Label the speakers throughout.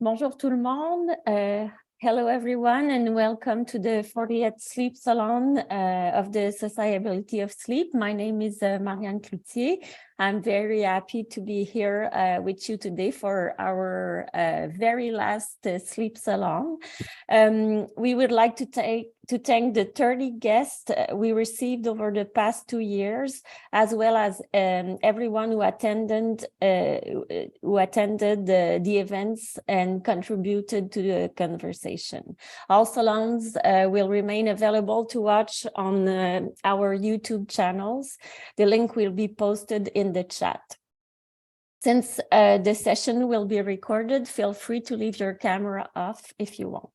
Speaker 1: Bonjour tout le monde. Hello everyone and welcome to the 40th Sleep Salon of the Sociability of Sleep. My name is Marianne Cloutier. I'm very happy to be here with you today for our very last Sleep Salon. We would like to thank the 30 guests we received over the past 2 years, as well as everyone who attended the events and contributed to the conversation. All salons will remain available to watch on our YouTube channels. The link will be posted in the chat. Since the session will be recorded, feel free to leave your camera off if you want.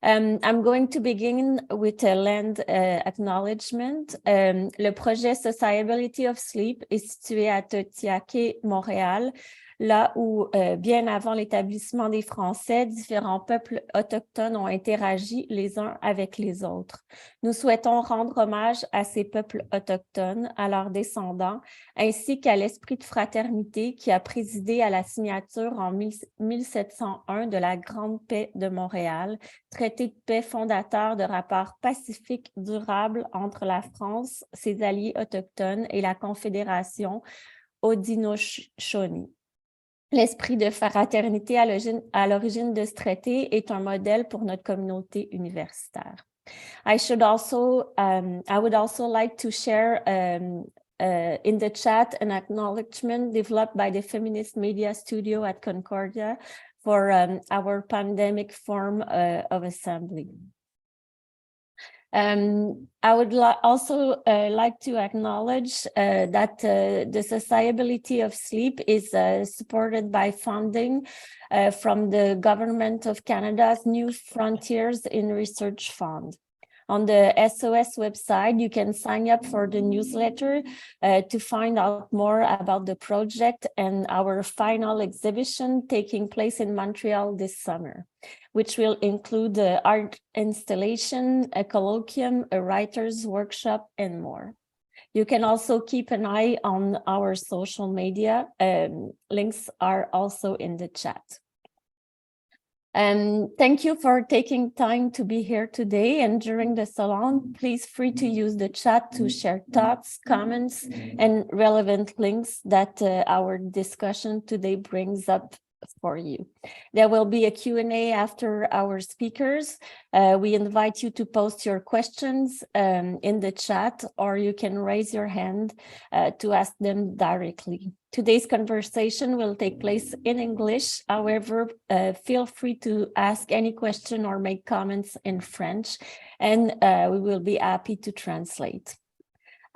Speaker 1: I'm going to begin with a land acknowledgement. Le projet Sociability of Sleep est situé à Cloutier, Montréal, là où, bien avant l'établissement des Français, différents peuples autochtones ont interagi les uns avec les autres. Nous souhaitons rendre hommage à ces peuples autochtones, à leurs descendants, ainsi qu'à l'esprit de fraternité qui a présidé à la signature en 1701 de la Grande Paix de Montréal, traité de paix fondateur de rapports pacifiques durables entre la France, ses alliés autochtones et la Confédération Haudenosaunee. L'esprit de fraternité à l'origine de ce traité est un modèle pour notre communauté universitaire. I would also like to share in the chat an acknowledgement developed by the Feminist Media Studio at Concordia for our pandemic form of assembly. I would also like to acknowledge that the Sociability of Sleep is supported by funding from the Government of Canada's New Frontiers in Research Fund. On the SOS website, you can sign up for the newsletter to find out more about the project and our final exhibition taking place in Montreal this summer, which will include the art installation, a colloquium, a writer's workshop, and more. You can also keep an eye on our social media. Links are also in the chat. Thank you for taking time to be here today and during the salon. Please free to use the chat to share thoughts, comments, and relevant links that our discussion today brings up for you. There will be a Q&A after our speakers. We invite you to post your questions in the chat, or you can raise your hand to ask them directly. Today's conversation will take place in English. However, feel free to ask any question or make comments in French, and we will be happy to translate.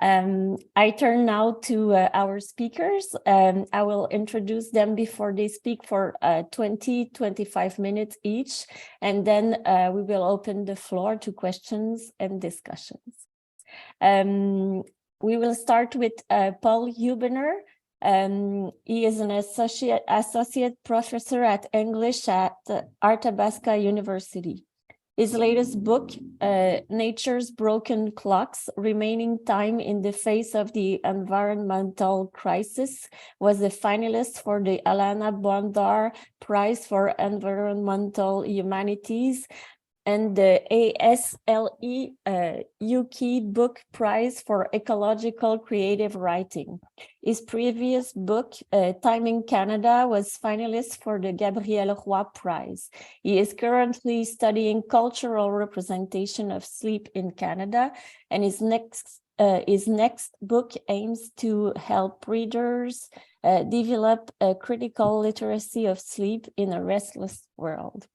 Speaker 1: I turn now to our speakers. I will introduce them before they speak for 20-25 minutes each, and then we will open the floor to questions and discussions. We will start with Paul Huebener. He is an associate professor at English at Athabasca University. His latest book, Nature's Broken Clocks, Remaining Time in the Face of the Environmental Crisis, was a finalist for the Alana Bondar Prize for Environmental Humanities and the ASLE UK Book Prize for Ecological Creative Writing. His previous book, Time in Canada, was finalist for the Gabriel Roy Prize. He is currently studying cultural representation of sleep in Canada, and his next book aims to help readers develop a critical literacy of sleep in a restless world.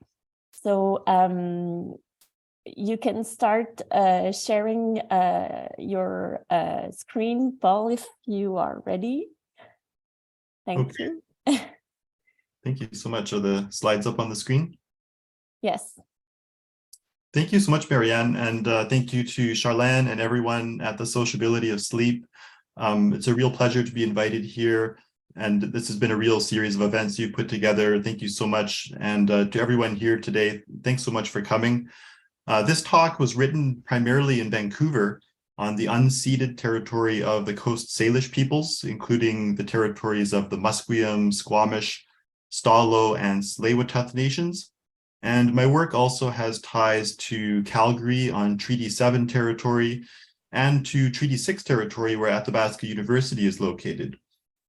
Speaker 1: So you can start sharing your screen, Paul, if you are ready. Thank you.
Speaker 2: Thank you so much. Are the slides up on the screen?
Speaker 1: Yes.
Speaker 2: Thank you so much, Marianne, and thank you to Charlene and everyone at the Sociability of Sleep. It's a real pleasure to be invited here. And this has been a real series of events you've put together. Thank you so much. And to everyone here today, thanks so much for coming. This talk was written primarily in Vancouver on the unceded territory of the Coast Salish peoples, including the territories of the Musqueam, Squamish, Stalo and Tsleil-Waututh nations. And my work also has ties to Calgary on Treaty 7 territory and to Treaty 6 territory where Athabasca University is located.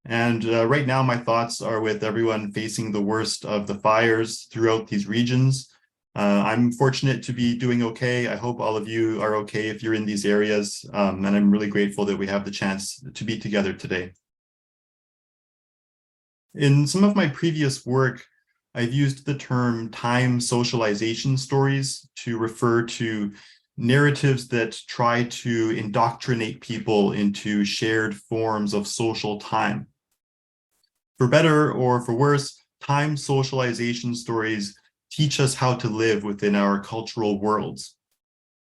Speaker 2: And right now my thoughts are with everyone facing the worst of the fires throughout these regions. I'm fortunate to be doing okay. I hope all of you are okay if you're in these areas. And I'm really grateful that we have the chance to be together today. In some of my previous work, I've used the term time socialization stories to refer to narratives that try to indoctrinate people into shared forms of social time. For better or for worse, time socialization stories teach us how to live within our cultural worlds.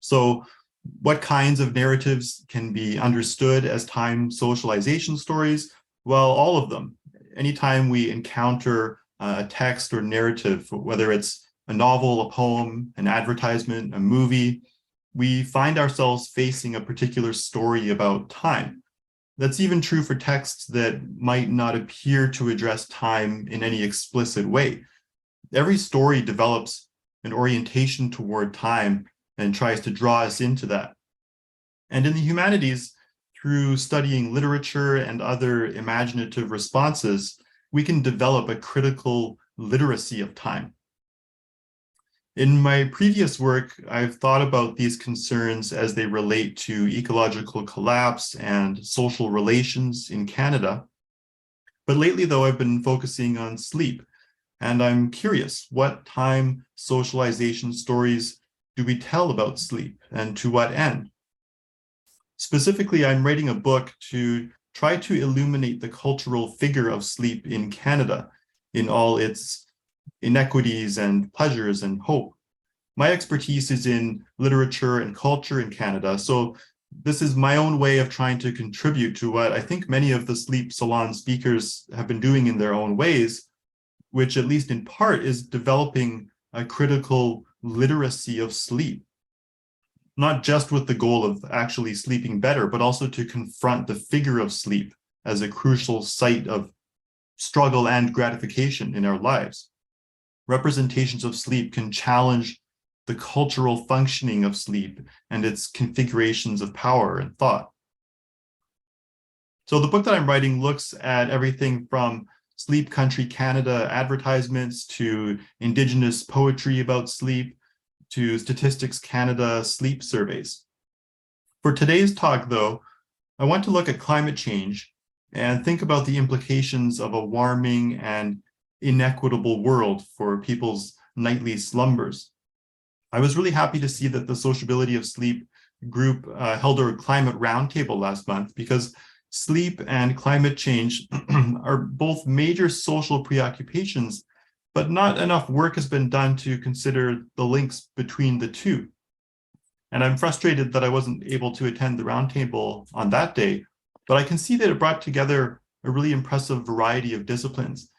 Speaker 2: So what kinds of narratives can be understood as time socialization stories? Well, all of them. Anytime we encounter a text or narrative, whether it's a novel, a poem, an advertisement, a movie, we find ourselves facing a particular story about time. That's even true for texts that might not appear to address time in any explicit way. Every story develops an orientation toward time and tries to draw us into that. And in the humanities, through studying literature and other imaginative responses, we can develop a critical literacy of time. In my previous work, I've thought about these concerns as they relate to ecological collapse and social relations in Canada. But lately, though, I've been focusing on sleep, and I'm curious, what time socialization stories do we tell about sleep, and to what end? Specifically, I'm writing a book to try to illuminate the cultural figure of sleep in Canada in all its inequities and pleasures and hope. My expertise is in literature and culture in Canada, so this is my own way of trying to contribute to what I think many of the Sleep Salon speakers have been doing in their own ways, which at least in part is developing a critical literacy of sleep, not just with the goal of actually sleeping better, but also to confront the figure of sleep as a crucial site of struggle and gratification in our lives. Representations of sleep can challenge the cultural functioning of sleep and its configurations of power and thought. So the book that I'm writing looks at everything from Sleep Country Canada advertisements to Indigenous poetry about sleep to Statistics Canada sleep surveys. For today's talk, though, I want to look at climate change and think about the implications of a warming and inequitable world for people's nightly slumbers. I was really happy to see that the Sociability of Sleep group held a climate roundtable last month, because sleep and climate change are both major social preoccupations, but not enough work has been done to consider the links between the two. And I'm frustrated that I wasn't able to attend the roundtable on that day, but I can see that it brought together a really impressive variety of disciplines.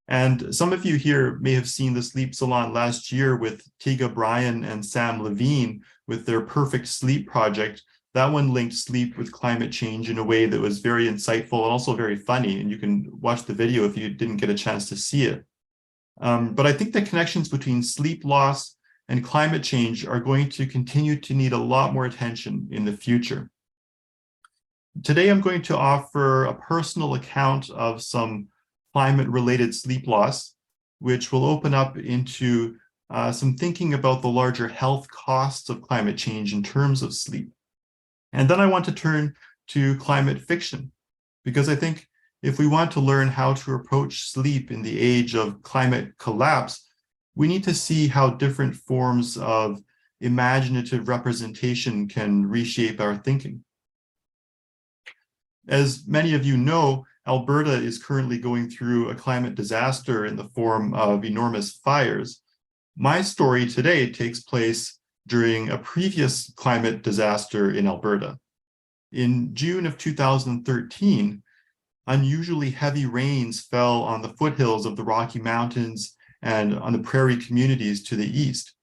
Speaker 2: And some of you here may have seen the Sleep Salon last year with Tiga Bryan and Sam Levine with their Perfect Sleep project. That one linked sleep with climate change in a way that was very insightful and also very funny. And you can watch the video if you didn't get a chance to see it. But I think the connections between sleep loss and climate change are going to continue to need a lot more attention in the future. Today, I'm going to offer a personal account of some climate-related sleep loss, which will open up into some thinking about the larger health costs of climate change in terms of sleep. And then I want to turn to climate fiction, because I think if we want to learn how to approach sleep in the age of climate collapse, we need to see how different forms of imaginative representation can reshape our thinking. As many of you know, Alberta is currently going through a climate disaster in the form of enormous fires. My story today takes place during a previous climate disaster in Alberta. In June of 2013, unusually heavy rains fell on the foothills of the Rocky Mountains and on the prairie communities to the east.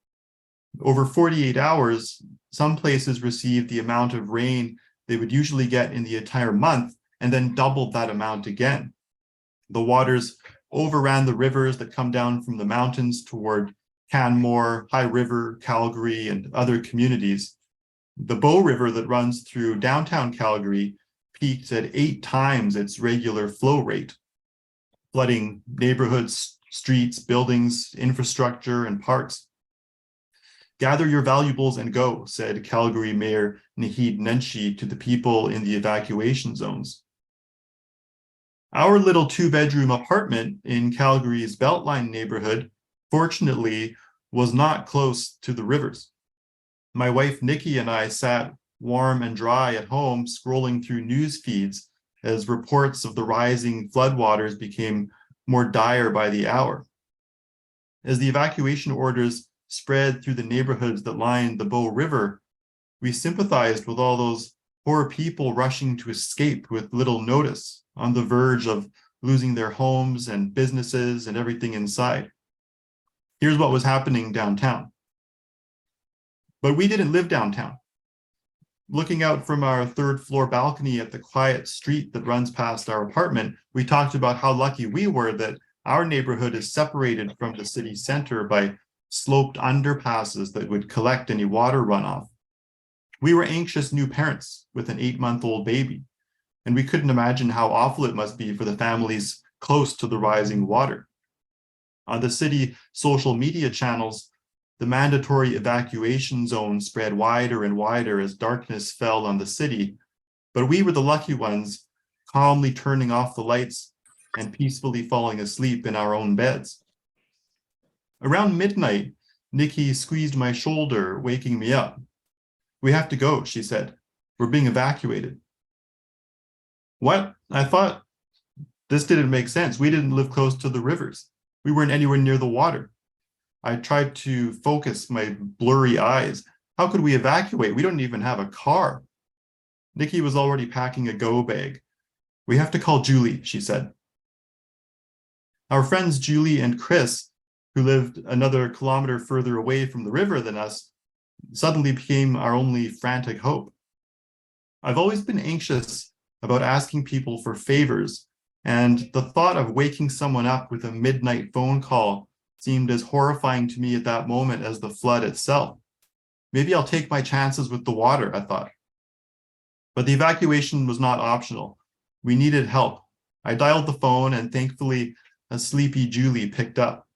Speaker 2: Over 48 hours, some places received the amount of rain they would usually get in the entire month, and then doubled that amount again. The waters overran the rivers that come down from the mountains toward Canmore, High River, Calgary, and other communities. The Bow River that runs through downtown Calgary peaked at 8 times its regular flow rate, flooding neighborhoods, streets, buildings, infrastructure, and parks. "Gather your valuables and go," said Calgary Mayor Naheed Nenshi to the people in the evacuation zones. Our little 2-bedroom apartment in Calgary's Beltline neighborhood, fortunately, was not close to the rivers. My wife Nikki and I sat warm and dry at home, scrolling through news feeds as reports of the rising floodwaters became more dire by the hour. As the evacuation orders spread through the neighborhoods that line the Bow River, we sympathized with all those poor people rushing to escape with little notice, on the verge of losing their homes and businesses and everything inside. Here's what was happening downtown. But we didn't live downtown. Looking out from our 3rd floor balcony at the quiet street that runs past our apartment, we talked about how lucky we were that our neighborhood is separated from the city center by sloped underpasses that would collect any water runoff. We were anxious new parents with an 8-month-old baby, and we couldn't imagine how awful it must be for the families close to the rising water. On the city social media channels, the mandatory evacuation zone spread wider and wider as darkness fell on the city, but we were the lucky ones, calmly turning off the lights and peacefully falling asleep in our own beds. Around midnight, Nikki squeezed my shoulder, waking me up. "We have to go," she said. "We're being evacuated." What? I thought this didn't make sense. We didn't live close to the rivers. We weren't anywhere near the water. I tried to focus my blurry eyes. How could we evacuate? We don't even have a car. Nikki was already packing a go bag. "We have to call Julie," she said. Our friends Julie and Chris, who lived another kilometer further away from the river than us, suddenly became our only frantic hope. I've always been anxious about asking people for favors, and the thought of waking someone up with a midnight phone call seemed as horrifying to me at that moment as the flood itself. Maybe I'll take my chances with the water, I thought. But the evacuation was not optional. We needed help. I dialed the phone, and thankfully, a sleepy Julie picked up.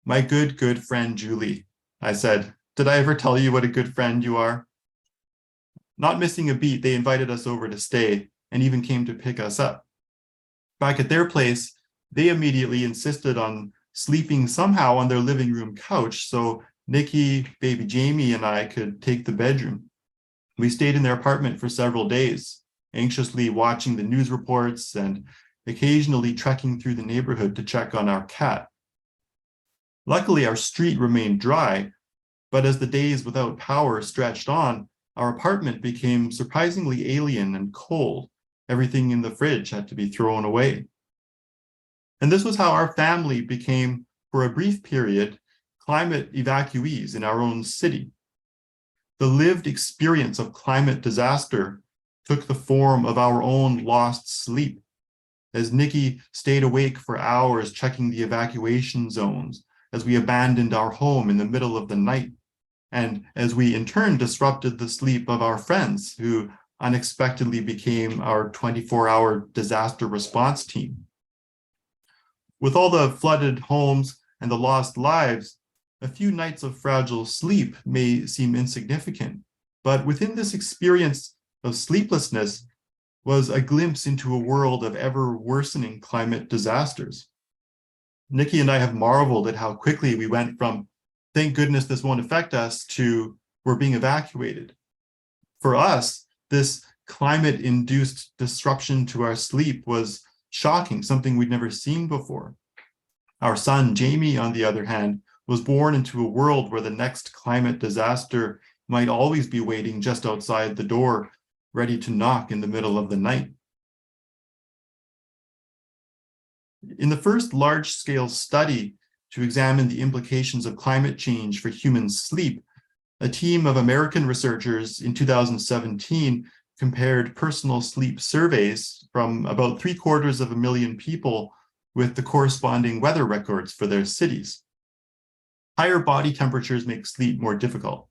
Speaker 2: "My good friend Julie," I said. "Did I ever tell you what a good friend you are?" Not missing a beat, they invited us over to stay and even came to pick us up. Back at their place, they immediately insisted on sleeping somehow on their living room couch so Nikki, baby Jamie, and I could take the bedroom. We stayed in their apartment for several days, anxiously watching the news reports and occasionally trekking through the neighborhood to check on our cat. Luckily, our street remained dry, but as the days without power stretched on, our apartment became surprisingly alien and cold. Everything in the fridge had to be thrown away. And this was how our family became, for a brief period, climate evacuees in our own city. The lived experience of climate disaster took the form of our own lost sleep, as Nikki stayed awake for hours checking the evacuation zones, as we abandoned our home in the middle of the night, and as we in turn disrupted the sleep of our friends who unexpectedly became our 24-hour disaster response team. With all the flooded homes and the lost lives, a few nights of fragile sleep may seem insignificant, but within this experience of sleeplessness was a glimpse into a world of ever worsening climate disasters. Nikki and I have marveled at how quickly we went from, "Thank goodness this won't affect us," to "we're being evacuated." For us, this climate-induced disruption to our sleep was shocking, something we'd never seen before. Our son, Jamie, on the other hand, was born into a world where the next climate disaster might always be waiting just outside the door, ready to knock in the middle of the night. In the first large-scale study to examine the implications of climate change for human sleep, a team of American researchers in 2017 compared personal sleep surveys from about 750,000 people with the corresponding weather records for their cities. Higher body temperatures make sleep more difficult.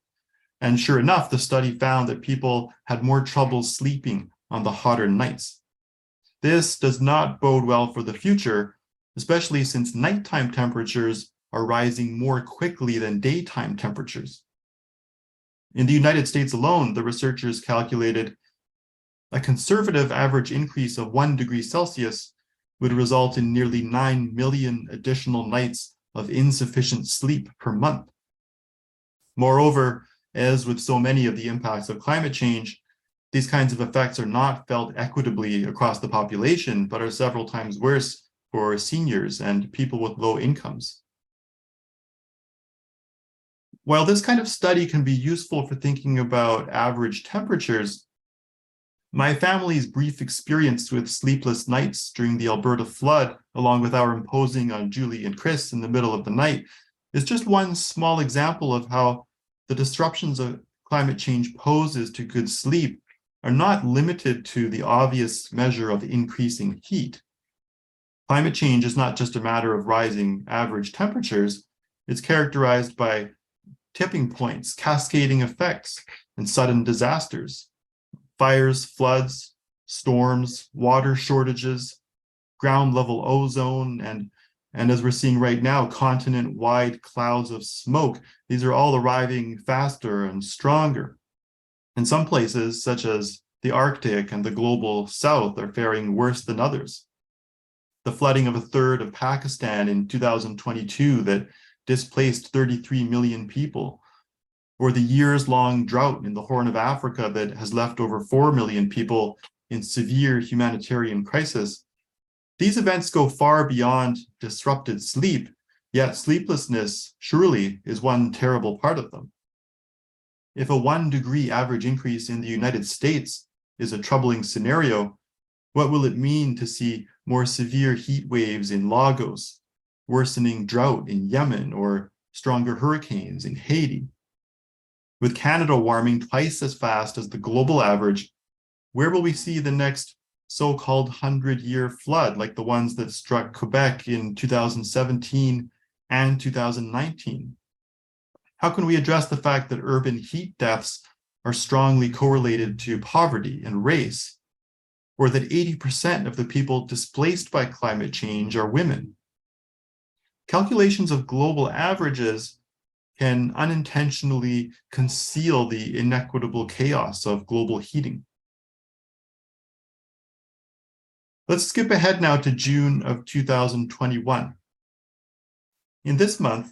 Speaker 2: And sure enough, the study found that people had more trouble sleeping on the hotter nights. This does not bode well for the future, especially since nighttime temperatures are rising more quickly than daytime temperatures. In the United States alone, the researchers calculated a conservative average increase of 1 degree Celsius would result in nearly 9 million additional nights of insufficient sleep per month. Moreover, as with so many of the impacts of climate change, these kinds of effects are not felt equitably across the population, but are several times worse for seniors and people with low incomes. While this kind of study can be useful for thinking about average temperatures, my family's brief experience with sleepless nights during the Alberta flood, along with our imposing on Julie and Chris in the middle of the night, is just one small example of how the disruptions of climate change poses to good sleep are not limited to the obvious measure of increasing heat. Climate change is not just a matter of rising average temperatures. It's characterized by tipping points, cascading effects, and sudden disasters. Fires, floods, storms, water shortages, ground level ozone, and as we're seeing right now, continent-wide clouds of smoke. These are all arriving faster and stronger. In some places, such as the Arctic and the global south, are faring worse than others. The flooding of a third of Pakistan in 2022 that displaced 33 million people, or the years-long drought in the Horn of Africa that has left over 4 million people in severe humanitarian crisis. These events go far beyond disrupted sleep, yet sleeplessness surely is one terrible part of them. If a 1 degree average increase in the United States is a troubling scenario, what will it mean to see more severe heat waves in Lagos, worsening drought in Yemen, or stronger hurricanes in Haiti? With Canada warming twice as fast as the global average, where will we see the next so-called 100-year flood like the ones that struck Quebec in 2017 and 2019? How can we address the fact that urban heat deaths are strongly correlated to poverty and race, or that 80% of the people displaced by climate change are women? Calculations of global averages can unintentionally conceal the inequitable chaos of global heating. Let's skip ahead now to June of 2021. In this month,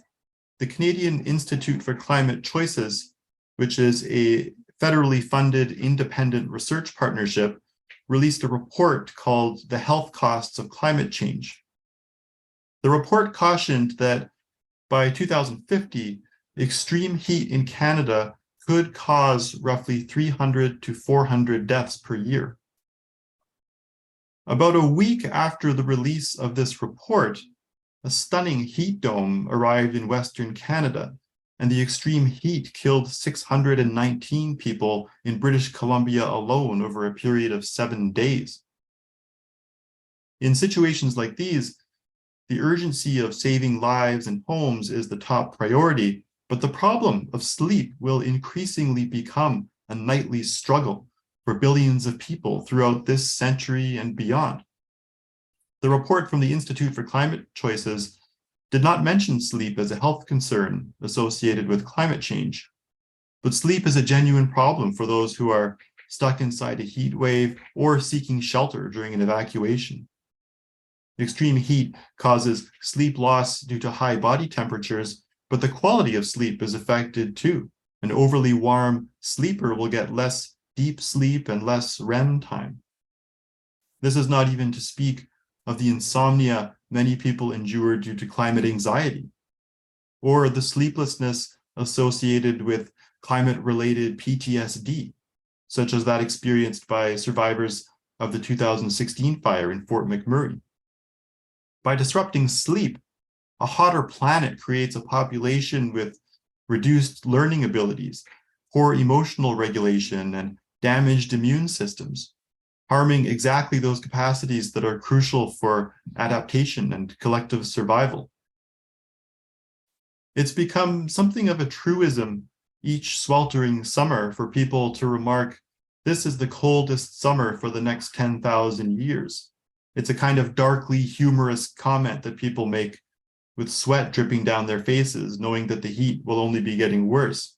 Speaker 2: the Canadian Institute for Climate Choices, which is a federally funded independent research partnership, released a report called The Health Costs of Climate Change. The report cautioned that by 2050, extreme heat in Canada could cause roughly 300 to 400 deaths per year. About a week after the release of this report, a stunning heat dome arrived in Western Canada, and the extreme heat killed 619 people in British Columbia alone over a period of 7 days. In situations like these, the urgency of saving lives and homes is the top priority, but the problem of sleep will increasingly become a nightly struggle for billions of people throughout this century and beyond. The report from the Institute for Climate Choices did not mention sleep as a health concern associated with climate change, but sleep is a genuine problem for those who are stuck inside a heat wave or seeking shelter during an evacuation. Extreme heat causes sleep loss due to high body temperatures, but the quality of sleep is affected too. An overly warm sleeper will get less deep sleep and less REM time. This is not even to speak of the insomnia many people endure due to climate anxiety, or the sleeplessness associated with climate-related PTSD, such as that experienced by survivors of the 2016 fire in Fort McMurray. By disrupting sleep, a hotter planet creates a population with reduced learning abilities, poor emotional regulation, and damaged immune systems. harming exactly those capacities that are crucial for adaptation and collective survival. It's become something of a truism each sweltering summer for people to remark, "This is the coldest summer for the next 10,000 years." It's a kind of darkly humorous comment that people make with sweat dripping down their faces, knowing that the heat will only be getting worse.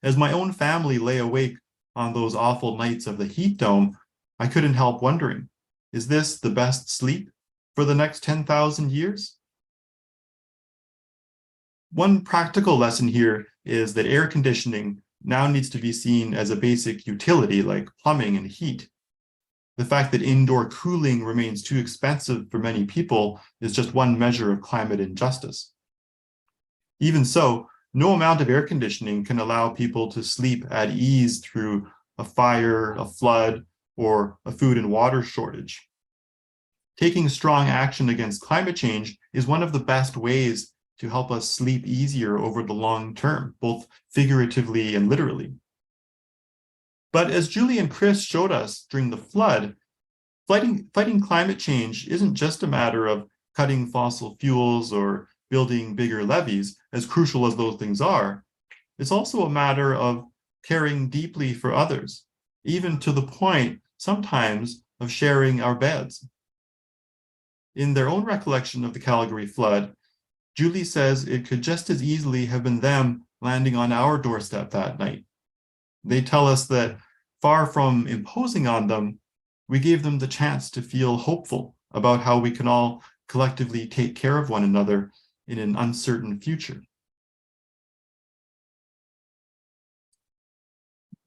Speaker 2: As my own family lay awake on those awful nights of the heat dome, I couldn't help wondering, is this the best sleep for the next 10,000 years? One practical lesson here is that air conditioning now needs to be seen as a basic utility like plumbing and heat. The fact that indoor cooling remains too expensive for many people is just one measure of climate injustice. Even so, no amount of air conditioning can allow people to sleep at ease through a fire, a flood, or a food and water shortage. Taking strong action against climate change is one of the best ways to help us sleep easier over the long term, both figuratively and literally. But as Julie and Chris showed us during the flood, fighting climate change isn't just a matter of cutting fossil fuels or building bigger levees, as crucial as those things are. It's also a matter of caring deeply for others, even to the point sometimes of sharing our beds. In their own recollection of the Calgary flood, Julie says it could just as easily have been them landing on our doorstep that night. They tell us that far from imposing on them, we gave them the chance to feel hopeful about how we can all collectively take care of one another in an uncertain future.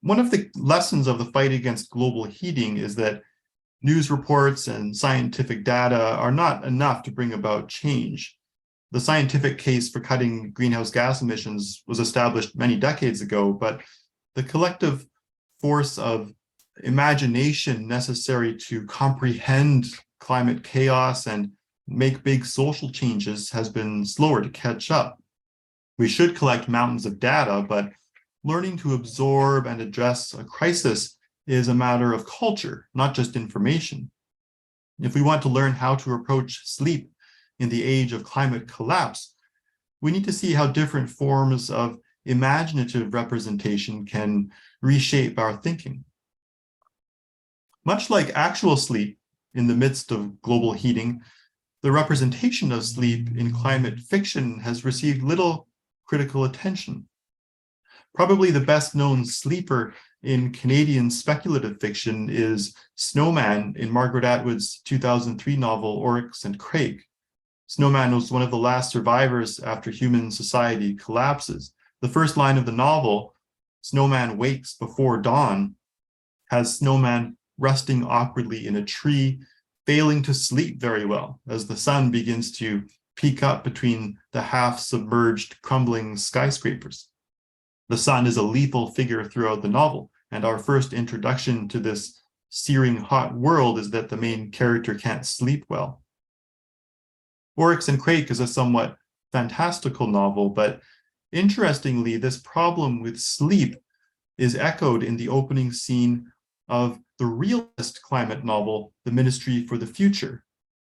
Speaker 2: One of the lessons of the fight against global heating is that news reports and scientific data are not enough to bring about change. The scientific case for cutting greenhouse gas emissions was established many decades ago, but the collective force of imagination necessary to comprehend climate chaos and make big social changes has been slower to catch up. We should collect mountains of data, but learning to absorb and address a crisis is a matter of culture, not just information. If we want to learn how to approach sleep in the age of climate collapse, we need to see how different forms of imaginative representation can reshape our thinking. Much like actual sleep in the midst of global heating, the representation of sleep in climate fiction has received little critical attention. Probably the best known sleeper in Canadian speculative fiction is Snowman in Margaret Atwood's 2003 novel Oryx and Crake. Snowman was one of the last survivors after human society collapses. The first line of the novel, "Snowman wakes before dawn," has Snowman resting awkwardly in a tree, failing to sleep very well as the sun begins to peek up between the half-submerged, crumbling skyscrapers. The sun is a lethal figure throughout the novel, and our first introduction to this searing hot world is that the main character can't sleep well. Oryx and Crake is a somewhat fantastical novel, but interestingly, this problem with sleep is echoed in the opening scene of the realist climate novel, The Ministry for the Future,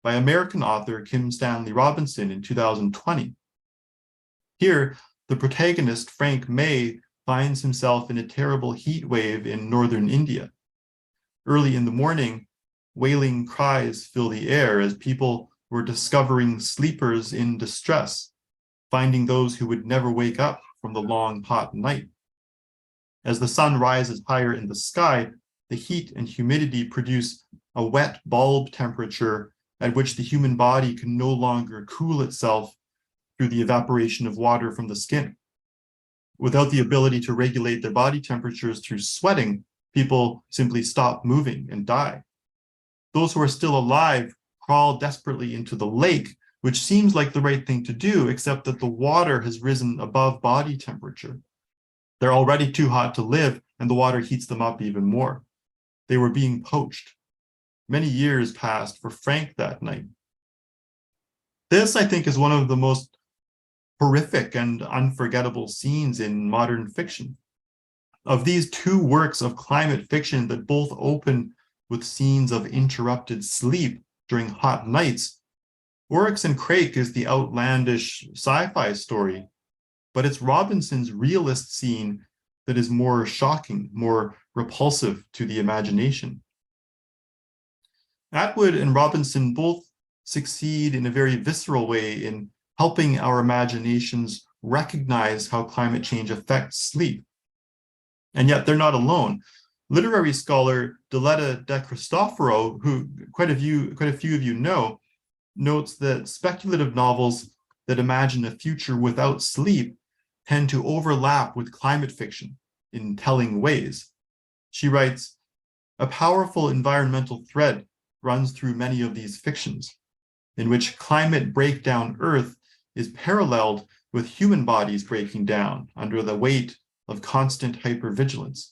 Speaker 2: by American author Kim Stanley Robinson in 2020. Here, the protagonist, Frank May, finds himself in a terrible heat wave in northern India. Early in the morning, wailing cries fill the air as people were discovering sleepers in distress, finding those who would never wake up from the long, hot night. As the sun rises higher in the sky, the heat and humidity produce a wet bulb temperature at which the human body can no longer cool itself through the evaporation of water from the skin. Without the ability to regulate their body temperatures through sweating, people simply stop moving and die. Those who are still alive crawl desperately into the lake, which seems like the right thing to do, except that the water has risen above body temperature. They're already too hot to live, and the water heats them up even more. They were being poached. Many years passed for Frank that night. This, I think, is one of the most horrific and unforgettable scenes in modern fiction. Of these two works of climate fiction that both open with scenes of interrupted sleep during hot nights, Oryx and Crake is the outlandish sci-fi story, but it's Robinson's realist scene that is more shocking, more repulsive to the imagination. Atwood and Robinson both succeed in a very visceral way in helping our imaginations recognize how climate change affects sleep. And yet they're not alone. Literary scholar Diletta De Cristoforo, who quite a few of you know, notes that speculative novels that imagine a future without sleep tend to overlap with climate fiction in telling ways. She writes, "A powerful environmental thread runs through many of these fictions, in which climate breakdown Earth is paralleled with human bodies breaking down under the weight of constant hypervigilance.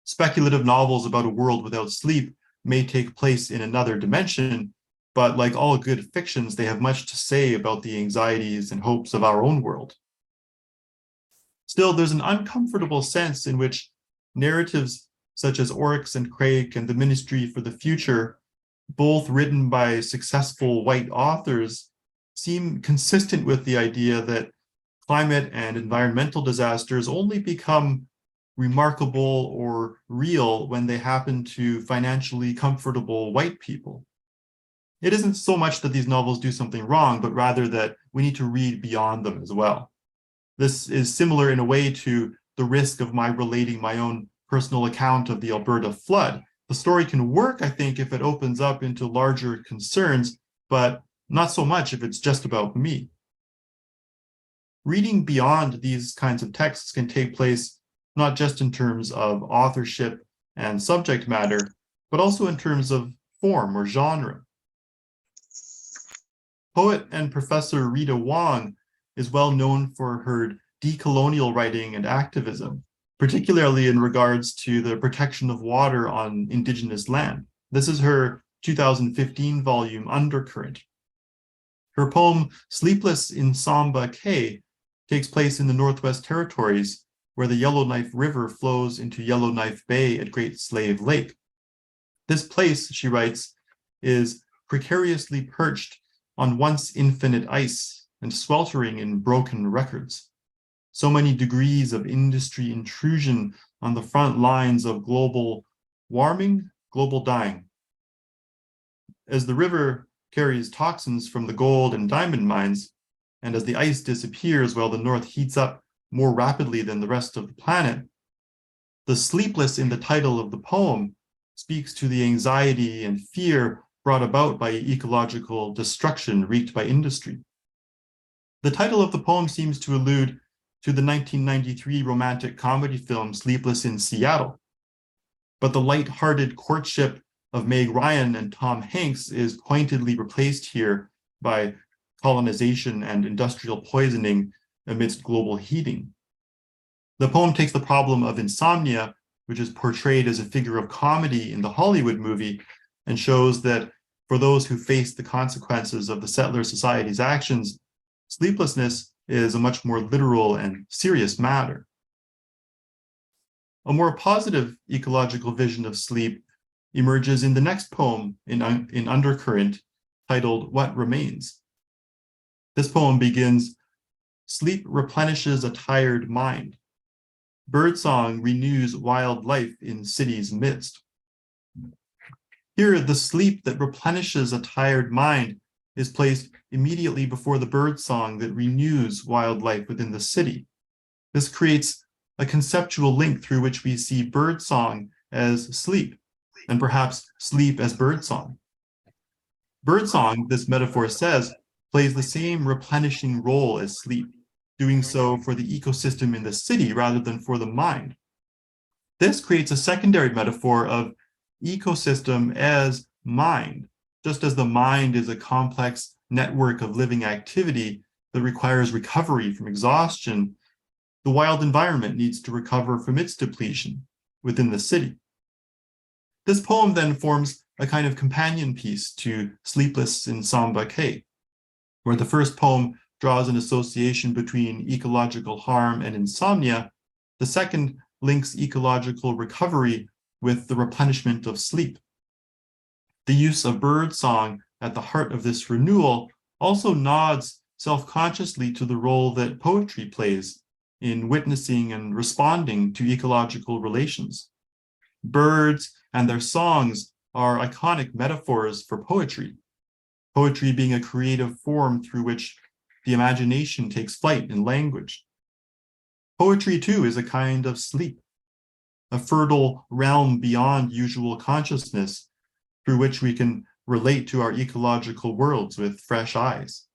Speaker 2: Speculative novels about a world without sleep may take place in another dimension, but like all good fictions, they have much to say about the anxieties and hopes of our own world. Still, there's an uncomfortable sense in which narratives such as Oryx and Crake and The Ministry for the Future, both written by successful white authors, seem consistent with the idea that climate and environmental disasters only become remarkable or real when they happen to financially comfortable white people. It isn't so much that these novels do something wrong, but rather that we need to read beyond them as well. This is similar in a way to the risk of my relating my own personal account of the Alberta flood. The story can work, I think, if it opens up into larger concerns, but not so much if it's just about me. Reading beyond these kinds of texts can take place not just in terms of authorship and subject matter, but also in terms of form or genre. Poet and professor Rita Wong is well known for her decolonial writing and activism, particularly in regards to the protection of water on Indigenous land. This is her 2015 volume, Undercurrent. Her poem, Sleepless in Samba Cay, takes place in the Northwest Territories, where the Yellowknife River flows into Yellowknife Bay at Great Slave Lake. This place, she writes, is precariously perched on once infinite ice and sweltering in broken records. So many degrees of industry intrusion on the front lines of global warming, global dying. As the river carries toxins from the gold and diamond mines, and as the ice disappears while the North heats up more rapidly than the rest of the planet, the sleepless in the title of the poem speaks to the anxiety and fear brought about by ecological destruction wreaked by industry. The title of the poem seems to allude to the 1993 romantic comedy film Sleepless in Seattle, but the light-hearted courtship of Meg Ryan and Tom Hanks is pointedly replaced here by colonization and industrial poisoning amidst global heating. The poem takes the problem of insomnia, which is portrayed as a figure of comedy in the Hollywood movie, and shows that for those who face the consequences of the settler society's actions, sleeplessness is a much more literal and serious matter. A more positive ecological vision of sleep emerges in the next poem in Undercurrent, titled What Remains. This poem begins, "Sleep replenishes a tired mind. Birdsong renews wild life in cities' midst." Here, the sleep that replenishes a tired mind is placed immediately before the birdsong that renews wildlife within the city. This creates a conceptual link through which we see birdsong as sleep, and perhaps sleep as birdsong. Birdsong, this metaphor says, plays the same replenishing role as sleep, doing so for the ecosystem in the city rather than for the mind. This creates a secondary metaphor of ecosystem as mind, just as the mind is a complex network of living activity that requires recovery from exhaustion. The wild environment needs to recover from its depletion within the city. This poem then forms a kind of companion piece to Sleepless in Samba Cay, where the first poem draws an association between ecological harm and insomnia. The second links ecological recovery with the replenishment of sleep. The use of bird song at the heart of this renewal also nods self-consciously to the role that poetry plays in witnessing and responding to ecological relations. Birds and their songs are iconic metaphors for poetry, poetry being a creative form through which the imagination takes flight in language. Poetry, too, is a kind of sleep, a fertile realm beyond usual consciousness through which we can relate to our ecological worlds with fresh eyes.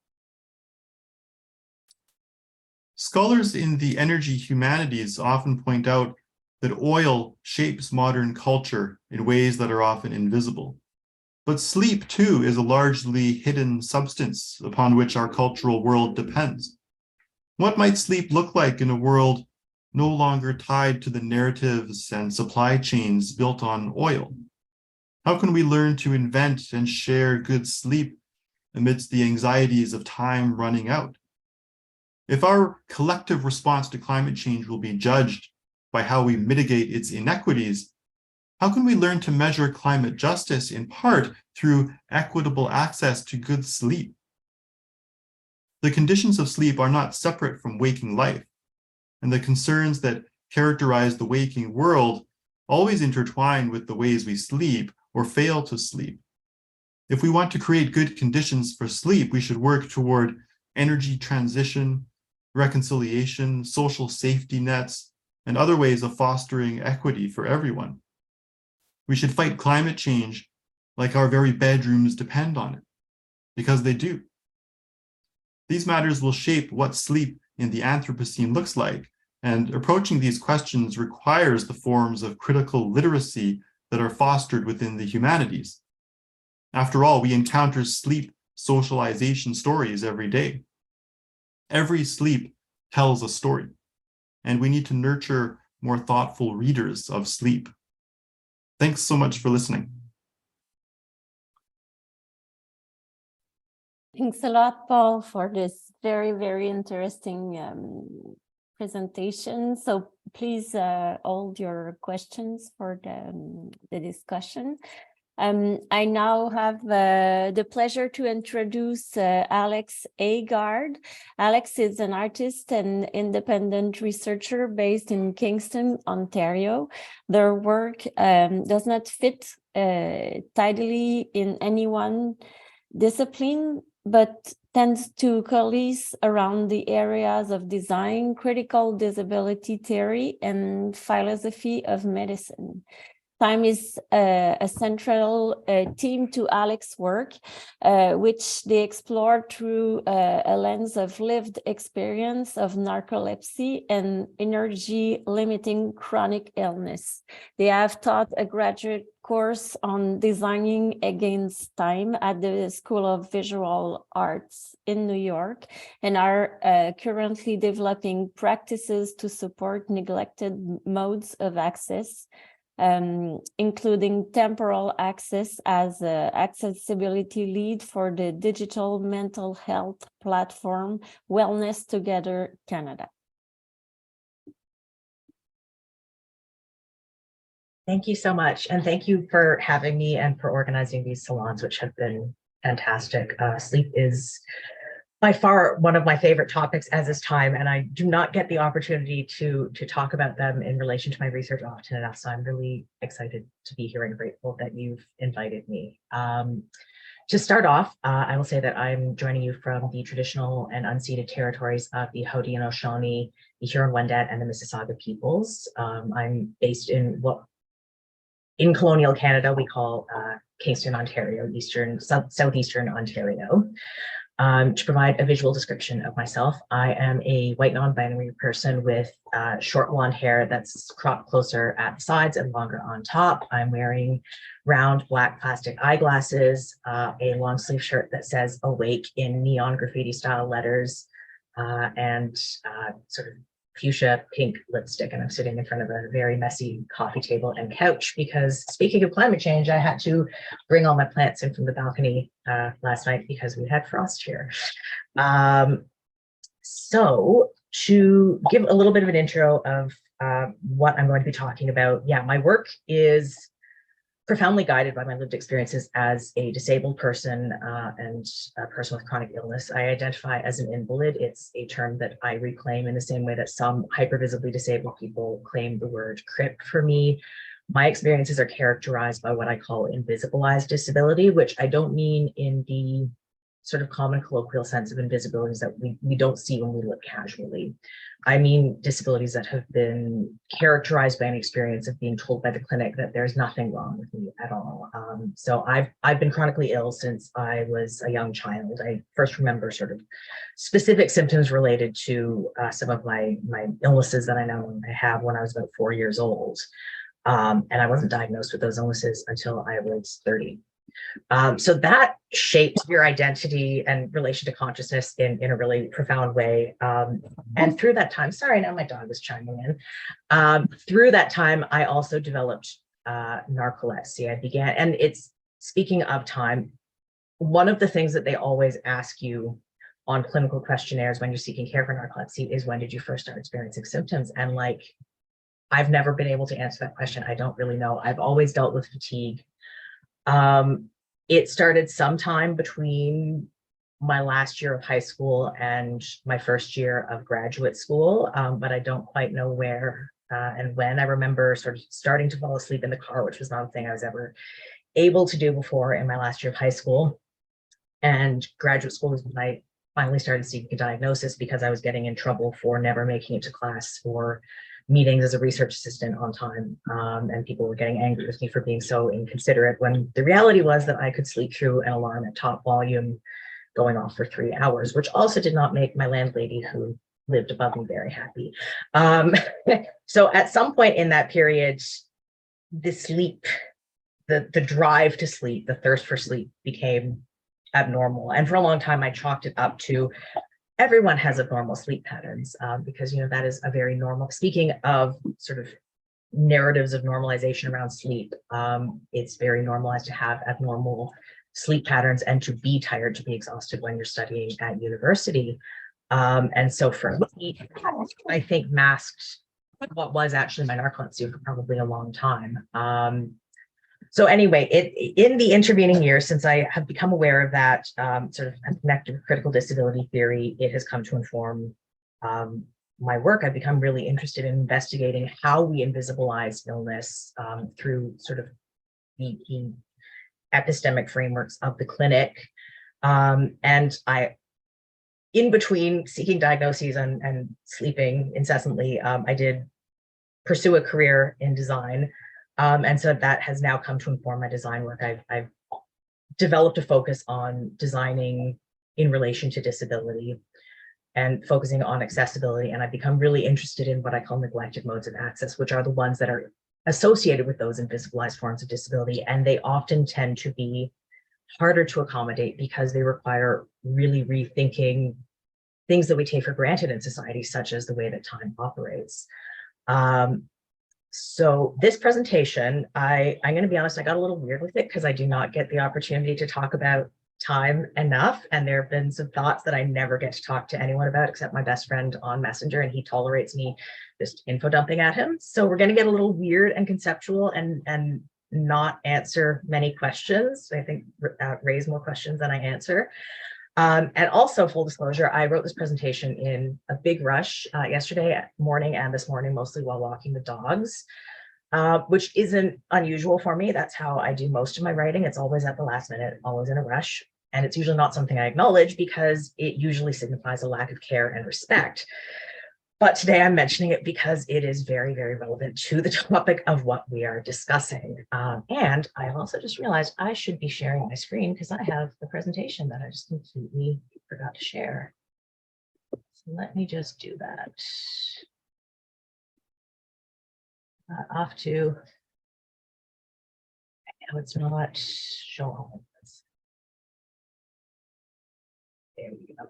Speaker 2: Scholars in the energy humanities often point out that oil shapes modern culture in ways that are often invisible. But sleep, too, is a largely hidden substance upon which our cultural world depends. What might sleep look like in a world no longer tied to the narratives and supply chains built on oil? How can we learn to invent and share good sleep amidst the anxieties of time running out? If our collective response to climate change will be judged by how we mitigate its inequities, how can we learn to measure climate justice in part through equitable access to good sleep? The conditions of sleep are not separate from waking life, and the concerns that characterize the waking world always intertwine with the ways we sleep or fail to sleep. If we want to create good conditions for sleep, we should work toward energy transition, reconciliation, social safety nets, and other ways of fostering equity for everyone. We should fight climate change like our very bedrooms depend on it, because they do. These matters will shape what sleep in the Anthropocene looks like, and approaching these questions requires the forms of critical literacy that are fostered within the humanities. After all, we encounter sleep socialization stories every day. Every sleep tells a story, and we need to nurture more thoughtful readers of sleep. Thanks so much for listening.
Speaker 1: Thanks a lot, Paul, for this very, very interesting presentation. So please hold your questions for the discussion. I now have the pleasure to introduce Alex Haagaard. Alex is an artist and independent researcher based in Kingston, Ontario. Their work does not fit tidily in any one discipline, but tends to coalesce around the areas of design, critical disability theory, and philosophy of medicine. Time is a central theme to Alex's work, which they explore through a lens of lived experience of narcolepsy and energy-limiting chronic illness. They have taught a graduate course on designing against time at the School of Visual Arts in New York and are currently developing practices to support neglected modes of access, including temporal access as an accessibility lead for the digital mental health platform Wellness Together Canada.
Speaker 3: Thank you so much. And thank you for having me and for organizing these salons, which have been fantastic. Sleep is by far one of my favorite topics, as is time, and I do not get the opportunity to talk about them in relation to my research often enough. So I'm really excited to be here and grateful that you've invited me. To start off, I will say that I'm joining you from the traditional and unceded territories of the Haudenosaunee, the Huron-Wendat, and the Mississauga peoples. I'm based in what in colonial Canada we call Kingston, Ontario, southeastern Ontario. To provide a visual description of myself, I am a white non-binary person with short blonde hair that's cropped closer at the sides and longer on top. I'm wearing round black plastic eyeglasses, a long sleeve shirt that says awake in neon graffiti style letters, and sort of fuchsia pink lipstick. And I'm sitting in front of a very messy coffee table and couch because, speaking of climate change, I had to bring all my plants in from the balcony last night because we had frost here. So to give a little bit of an intro of what I'm going to be talking about. Yeah, my work is profoundly guided by my lived experiences as a disabled person and a person with chronic illness. I identify as an invalid. It's a term that I reclaim in the same way that some hypervisibly disabled people claim the word CRIP for me. My experiences are characterized by what I call invisibilized disability, which I don't mean in the sort of common colloquial sense of invisibilities that we don't see when we look casually. I mean disabilities that have been characterized by an experience of being told by the clinic that there's nothing wrong with me at all. So I've been chronically ill since I was a young child. I first remember sort of specific symptoms related to some of my illnesses that I know I have when I was about 4 years old. And I wasn't diagnosed with those illnesses until I was 30. So that shaped your identity and relation to consciousness in a really profound way. And through that time, sorry, now my dog is chiming in. Through that time, I also developed narcolepsy. I began, and it's, speaking of time, one of the things that they always ask you on clinical questionnaires when you're seeking care for narcolepsy is, when did you first start experiencing symptoms? And like, I've never been able to answer that question. I don't really know. I've always dealt with fatigue. It started sometime between my last year of high school and my first year of graduate school, but I don't quite know where and when. I remember sort of starting to fall asleep in the car, which was not a thing I was ever able to do before in my last year of high school. And graduate school was when I finally started seeking a diagnosis, because I was getting in trouble for never making it to class or meetings as a research assistant on time, and people were getting angry with me for being so inconsiderate, when the reality was that I could sleep through an alarm at top volume going off for 3 hours, which also did not make my landlady, who lived above me, very happy. So at some point in that period, the sleep, the drive to sleep, the thirst for sleep became abnormal. And for a long time, I chalked it up to everyone has abnormal sleep patterns, because, you know, that is a very normal, speaking of sort of narratives of normalization around sleep, it's very normalized to have abnormal sleep patterns and to be tired, to be exhausted when you're studying at university. And so for me, I think masked what was actually my narcolepsy for probably a long time. So anyway, in the intervening years, since I have become aware of that, sort of connected with critical disability theory, it has come to inform my work. I've become really interested in investigating how we invisibilize illness through sort of the epistemic frameworks of the clinic. And I, in between seeking diagnoses and sleeping incessantly, I did pursue a career in design. And so that has now come to inform my design work. I've developed a focus on designing in relation to disability and focusing on accessibility. And I've become really interested in what I call neglected modes of access, which are the ones that are associated with those invisibilized forms of disability. And they often tend to be harder to accommodate because they require really rethinking things that we take for granted in society, such as the way that time operates. So this presentation, I'm going to be honest, I got a little weird with it because I do not get the opportunity to talk about time enough. And there have been some thoughts that I never get to talk to anyone about except my best friend on Messenger, and he tolerates me just info dumping at him. So we're going to get a little weird and conceptual and not answer many questions. I think raise more questions than I answer. And also, full disclosure, I wrote this presentation in a big rush yesterday morning and this morning, mostly while walking the dogs, which isn't unusual for me. That's how I do most of my writing. It's always at the last minute, always in a rush. And it's usually not something I acknowledge because it usually signifies a lack of care and respect. But today I'm mentioning it because it is very, very relevant to the topic of what we are discussing. And I also just realized I should be sharing my screen because I have the presentation that I just completely forgot to share. So let me just do that. Off to, no, it's not showing. There we go.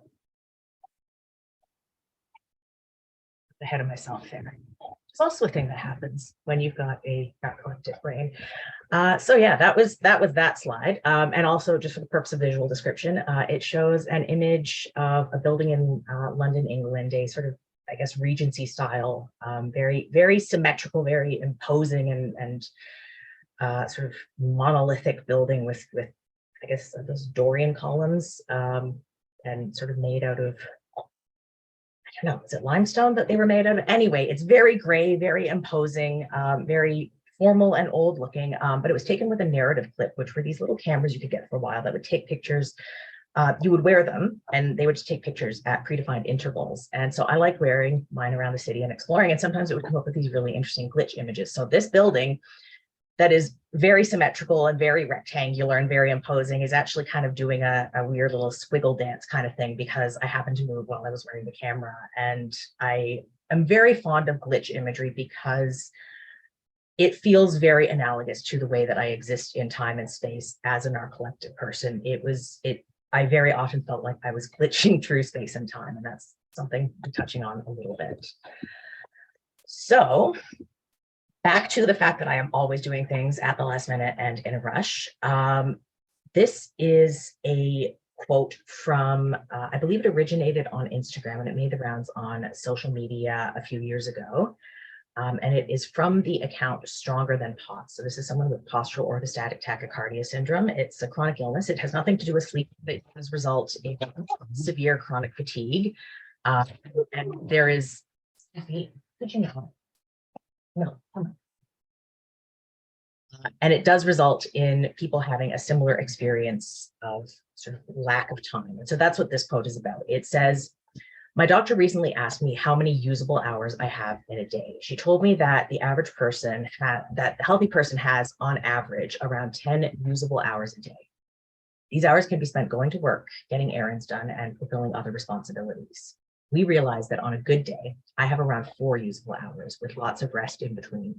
Speaker 3: Ahead of myself there. It's also a thing that happens when you've got a narcoleptic brain. So yeah, that was that slide. And also, just for the purpose of visual description, it shows an image of a building in London, England, a sort of I guess, Regency style, very, very symmetrical, very imposing and sort of monolithic building with I guess those Dorian columns, and sort of made out of, I don't know, is it limestone that they were made out of? Anyway, it's very gray, very imposing, very formal and old looking, but it was taken with a narrative clip, which were these little cameras you could get for a while that would take pictures. You would wear them and they would just take pictures at predefined intervals. And so I like wearing mine around the city and exploring, and sometimes it would come up with these really interesting glitch images. So this building that is very symmetrical and very rectangular and very imposing is actually kind of doing a weird little squiggle dance kind of thing, because I happened to move while I was wearing the camera. And I am very fond of glitch imagery because it feels very analogous to the way that I exist in time and space as a narcoleptic person. I very often felt like I was glitching through space and time, and that's something I'm touching on a little bit. So back to the fact that I am always doing things at the last minute and in a rush. This is a quote from, I believe it originated on Instagram and it made the rounds on social media a few years ago. And it is from the account Stronger Than POTS. So this is someone with postural orthostatic tachycardia syndrome. It's a chronic illness. It has nothing to do with sleep, but it does result in severe chronic fatigue. And there is, did you know? No. And it does result in people having a similar experience of sort of lack of time. And so that's what this quote is about. It says, "My doctor recently asked me how many usable hours I have in a day. She told me that the average person, that the healthy person has on average around 10 usable hours a day. These hours can be spent going to work, getting errands done, and fulfilling other responsibilities. We realized that on a good day, I have around 4 usable hours with lots of rest in between.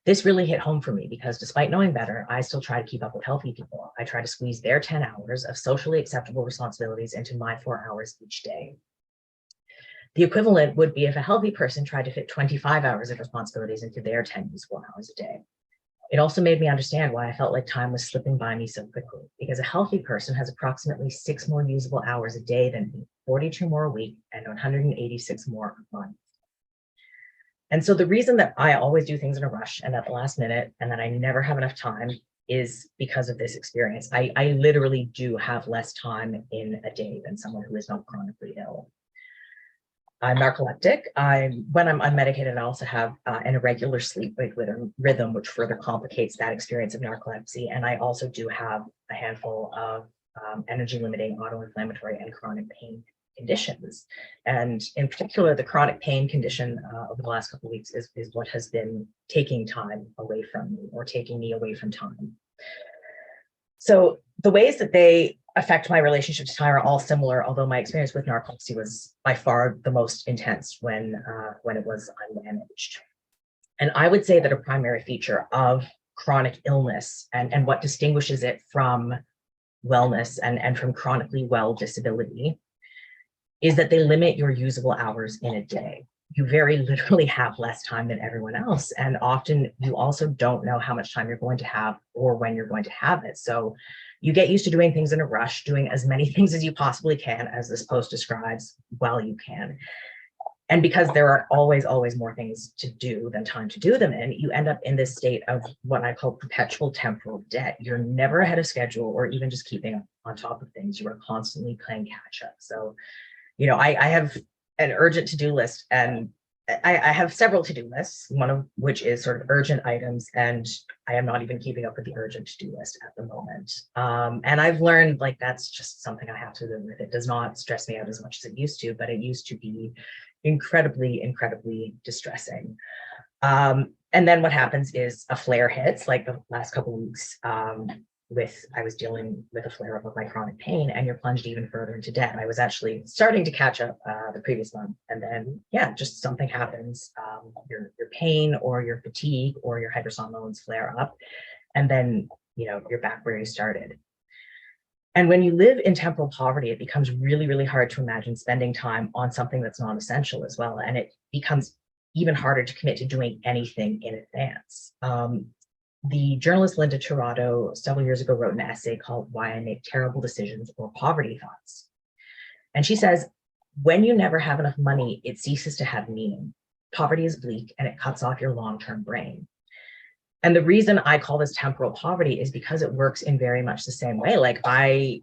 Speaker 3: This really hit home for me because despite knowing better, I still try to keep up with healthy people. I try to squeeze their 10 hours of socially acceptable responsibilities into my 4 hours each day. The equivalent would be if a healthy person tried to fit 25 hours of responsibilities into their 10 usable hours a day. It also made me understand why I felt like time was slipping by me so quickly, because a healthy person has approximately 6 more usable hours a day than me, 42 more a week, and 186 more a month. And so the reason that I always do things in a rush and at the last minute, and that I never have enough time, is because of this experience. I literally do have less time in a day than someone who is not chronically ill. I'm narcoleptic. When I'm unmedicated, I also have an irregular sleep rhythm, which further complicates that experience of narcolepsy. And I also do have a handful of energy-limiting, auto-inflammatory, and chronic pain conditions. And in particular, the chronic pain condition over the last couple of weeks is what has been taking time away from me, or taking me away from time. So the ways that they affect my relationship to time are all similar, although my experience with narcolepsy was by far the most intense when it was unmanaged. And I would say that a primary feature of chronic illness and what distinguishes it from wellness and from chronically well disability is that they limit your usable hours in a day. You very literally have less time than everyone else. And often you also don't know how much time you're going to have or when you're going to have it. So you get used to doing things in a rush, doing as many things as you possibly can, as this post describes, while you can. And because there are always more things to do than time to do them in, you end up in this state of what I call perpetual temporal debt. You're never ahead of schedule or even just keeping on top of things. You are constantly playing catch up. So, you know, I have an urgent to-do list, and I have several to-do lists, one of which is sort of urgent items, and I am not even keeping up with the urgent to-do list at the moment. And I've learned, like, that's just something I have to live with. It does not stress me out as much as it used to, but it used to be incredibly distressing. And then what happens is a flare hits, like the last couple of weeks. I was dealing with a flare-up of my chronic pain, and you're plunged even further into debt. I was actually starting to catch up the previous month, and then, yeah, just something happens. Your pain or your fatigue or your hypersomnolence flare up, and then, you know, you're back where you started. And when you live in temporal poverty, it becomes really hard to imagine spending time on something that's non-essential as well, and it becomes even harder to commit to doing anything in advance. The journalist Linda Tirado several years ago wrote an essay called "Why I Make Terrible Decisions or Poverty Thoughts." And she says, when you never have enough money, it ceases to have meaning. Poverty is bleak and it cuts off your long-term brain. And the reason I call this temporal poverty is because it works in very much the same way. Like I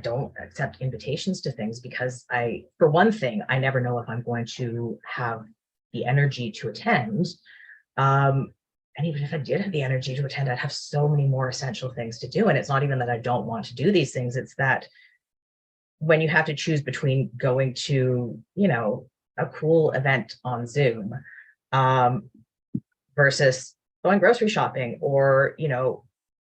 Speaker 3: don't accept invitations to things because for one thing, I never know if I'm going to have the energy to attend. And even if I did have the energy to attend, I'd have so many more essential things to do. And it's not even that I don't want to do these things. It's that when you have to choose between going to, a cool event on Zoom versus going grocery shopping or,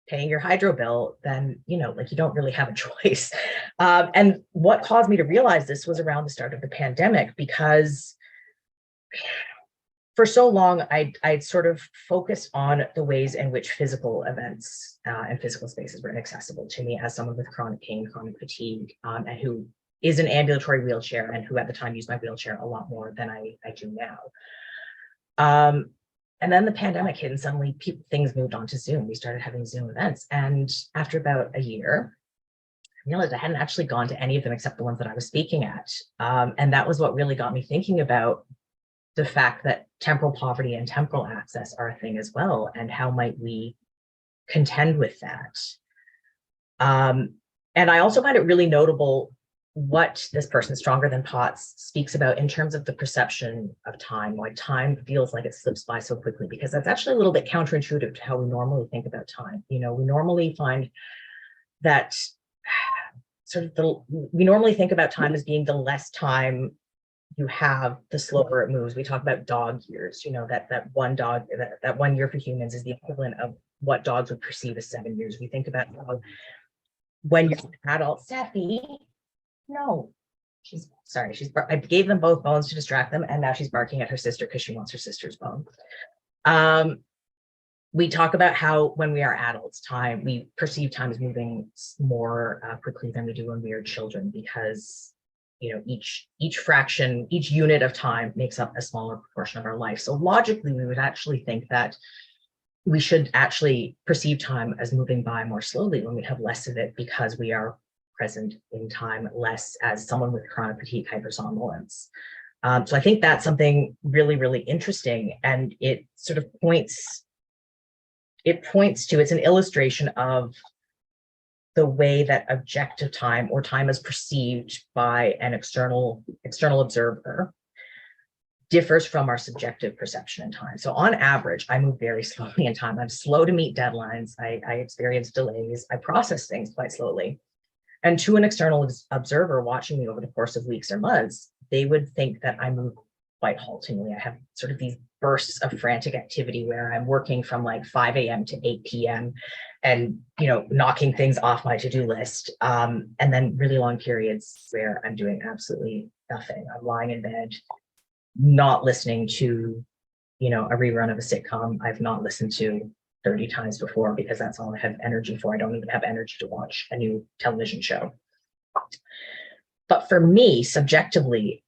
Speaker 3: paying your hydro bill, then, you don't really have a choice. And what caused me to realize this was around the start of the pandemic, because for so long, I'd sort of focused on the ways in which physical events and physical spaces were inaccessible to me as someone with chronic pain, chronic fatigue, and who is an ambulatory wheelchair and who at the time used my wheelchair a lot more than I do now. And then the pandemic hit and suddenly things moved on to Zoom. We started having Zoom events. And after about a year, I realized I hadn't actually gone to any of them except the ones that I was speaking at. And that was what really got me thinking about the fact that temporal poverty and temporal access are a thing as well, and how might we contend with that? And I also find it really notable what this person, Stronger Than Potts, speaks about in terms of the perception of time, why time feels like it slips by so quickly, because that's actually a little bit counterintuitive to how we normally think about time. We normally find that we normally think about time as being the less time you have, the slower it moves. We talk about dog years, that one 1 year for humans is the equivalent of what dogs would perceive as 7 years. We think about when you're an adult. Steffi, no, I gave them both bones to distract them, and now she's barking at her sister because she wants her sister's bone. We talk about how when we are adults, we perceive time as moving more quickly than we do when we are children, because each fraction, each unit of time makes up a smaller proportion of our life. So logically, we would actually think that we should actually perceive time as moving by more slowly when we have less of it, because we are present in time less as someone with chronic fatigue hypersomnolence. So I think that's something really, really interesting. And it sort of points to, it's an illustration of the way that objective time, or time as perceived by an external observer, differs from our subjective perception in time. So on average, I move very slowly in time. I'm slow to meet deadlines. I experience delays. I process things quite slowly. And to an external observer watching me over the course of weeks or months, they would think that I move quite haltingly. I have sort of these bursts of frantic activity where I'm working from like 5 a.m. to 8 p.m. and, knocking things off my to-do list. And then really long periods where I'm doing absolutely nothing. I'm lying in bed, not listening to, a rerun of a sitcom I've not listened to 30 times before, because that's all I have energy for. I don't even have energy to watch a new television show. But for me, subjectively,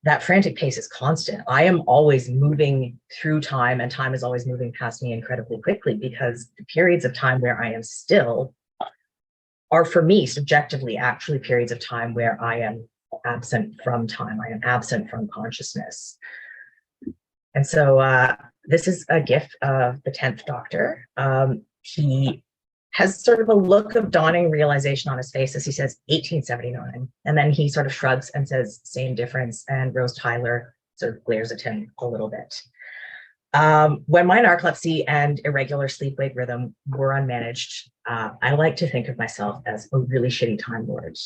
Speaker 3: that frantic pace is constant. I am always moving through time, and time is always moving past me incredibly quickly, because the periods of time where I am still are, for me, subjectively, actually periods of time where I am absent from time. I am absent from consciousness. And so this is a gift of the 10th Doctor. He has sort of a look of dawning realization on his face as he says 1879. And then he sort of shrugs and says, same difference. And Rose Tyler sort of glares at him a little bit. When my narcolepsy and irregular sleep-wake rhythm were unmanaged, I like to think of myself as a really shitty time lord.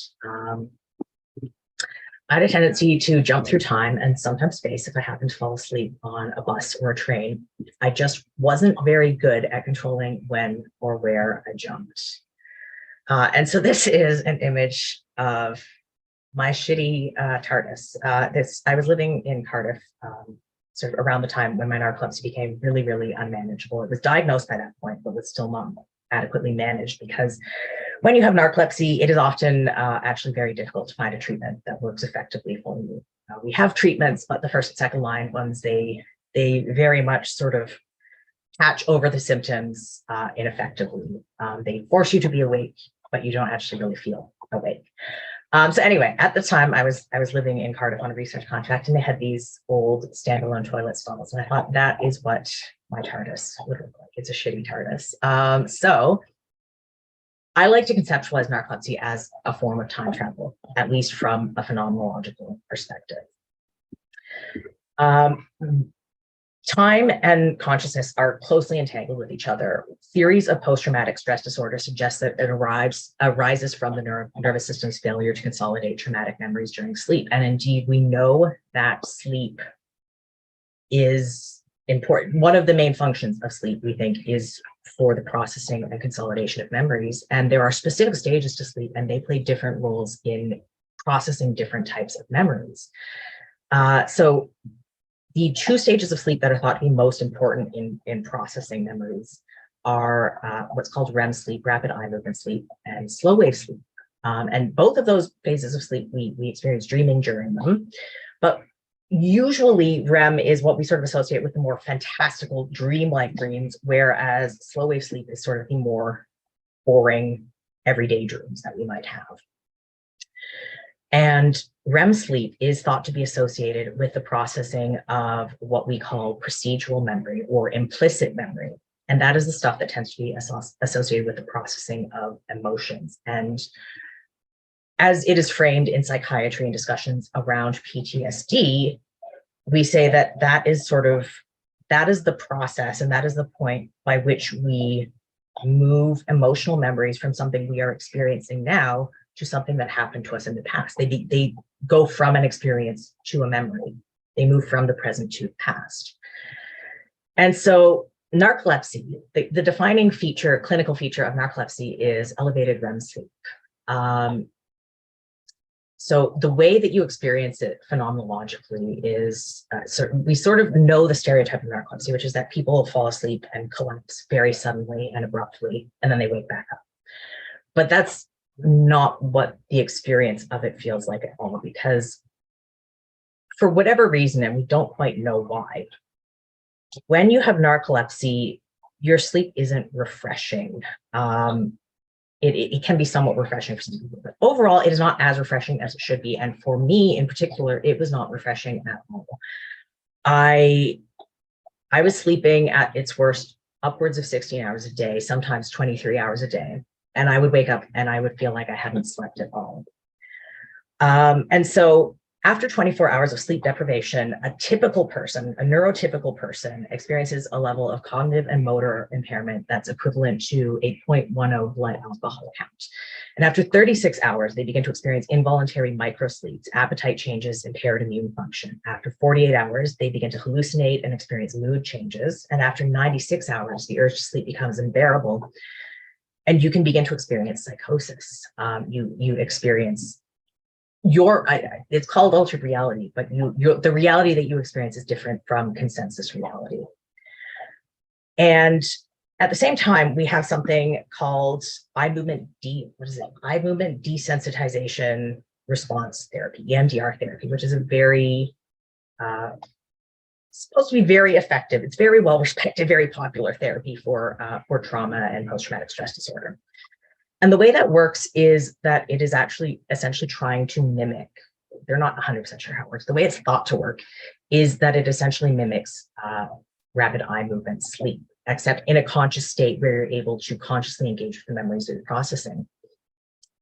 Speaker 3: I had a tendency to jump through time and sometimes space if I happened to fall asleep on a bus or a train. I just wasn't very good at controlling when or where I jumped. And so this is an image of my shitty TARDIS. I was living in Cardiff sort of around the time when my narcolepsy became really, really unmanageable. It was diagnosed by that point, but was still not adequately managed, because when you have narcolepsy, it is often actually very difficult to find a treatment that works effectively for you. We have treatments, but the first and second line ones, they very much sort of patch over the symptoms ineffectively. They force you to be awake, but you don't actually really feel awake. So anyway, at the time I was living in Cardiff on a research contract, and they had these old standalone toilet stalls, and I thought that is what my TARDIS would look like. It's a shitty TARDIS. So I like to conceptualize narcolepsy as a form of time travel, at least from a phenomenological perspective. Time and consciousness are closely entangled with each other. Theories of post-traumatic stress disorder suggest that it arises from the nervous system's failure to consolidate traumatic memories during sleep. And indeed, we know that sleep is important. One of the main functions of sleep, we think, is for the processing and consolidation of memories. And there are specific stages to sleep, and they play different roles in processing different types of memories. So the two stages of sleep that are thought to be most important in processing memories are what's called REM sleep, rapid eye movement sleep, and slow wave sleep. And both of those phases of sleep, we experience dreaming during them. But usually REM is what we sort of associate with the more fantastical dreamlike dreams, whereas slow wave sleep is sort of the more boring everyday dreams that we might have. And REM sleep is thought to be associated with the processing of what we call procedural memory or implicit memory. And that is the stuff that tends to be associated with the processing of emotions. And as it is framed in psychiatry and discussions around PTSD, we say that that is the process, and that is the point by which we move emotional memories from something we are experiencing now to something that happened to us in the past. They go from an experience to a memory. They move from the present to the past. And so narcolepsy, the defining feature, clinical feature of narcolepsy is elevated REM sleep. So the way that you experience it phenomenologically is, we sort of know the stereotype of narcolepsy, which is that people fall asleep and collapse very suddenly and abruptly, and then they wake back up. But that's not what the experience of it feels like at all, because for whatever reason, and we don't quite know why, when you have narcolepsy, your sleep isn't refreshing. It can be somewhat refreshing for some people, but overall, it is not as refreshing as it should be. And for me in particular, it was not refreshing at all. I was sleeping at its worst upwards of 16 hours a day, sometimes 23 hours a day. And I would wake up and I would feel like I hadn't slept at all. And so after 24 hours of sleep deprivation, a typical person, a neurotypical person, experiences a level of cognitive and motor impairment that's equivalent to 8.10 blood alcohol count. And after 36 hours, they begin to experience involuntary microsleeps, appetite changes, impaired immune function. After 48 hours, they begin to hallucinate and experience mood changes. And after 96 hours, the urge to sleep becomes unbearable, and you can begin to experience psychosis. You experience it's called altered reality, but the reality that you experience is different from consensus reality. And at the same time, we have something called eye movement desensitization response therapy, EMDR therapy, which is a very supposed to be very effective. It's very well respected, very popular therapy for trauma and post-traumatic stress disorder. And the way that works is that it is actually essentially trying to mimic, they're not 100% sure how it works. The way it's thought to work is that it essentially mimics rapid eye movement sleep, except in a conscious state where you're able to consciously engage with the memories that you're processing.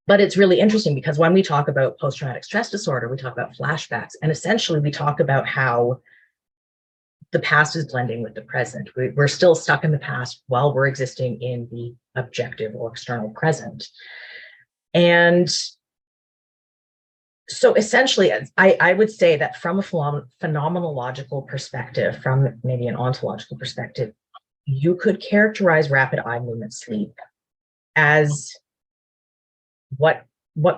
Speaker 3: But it's really interesting because when we talk about post-traumatic stress disorder, we talk about flashbacks, and essentially we talk about how the past is blending with the present. We're still stuck in the past while we're existing in the objective or external present. And so essentially, I would say that from a phenomenological perspective, from maybe an ontological perspective, you could characterize rapid eye movement sleep as what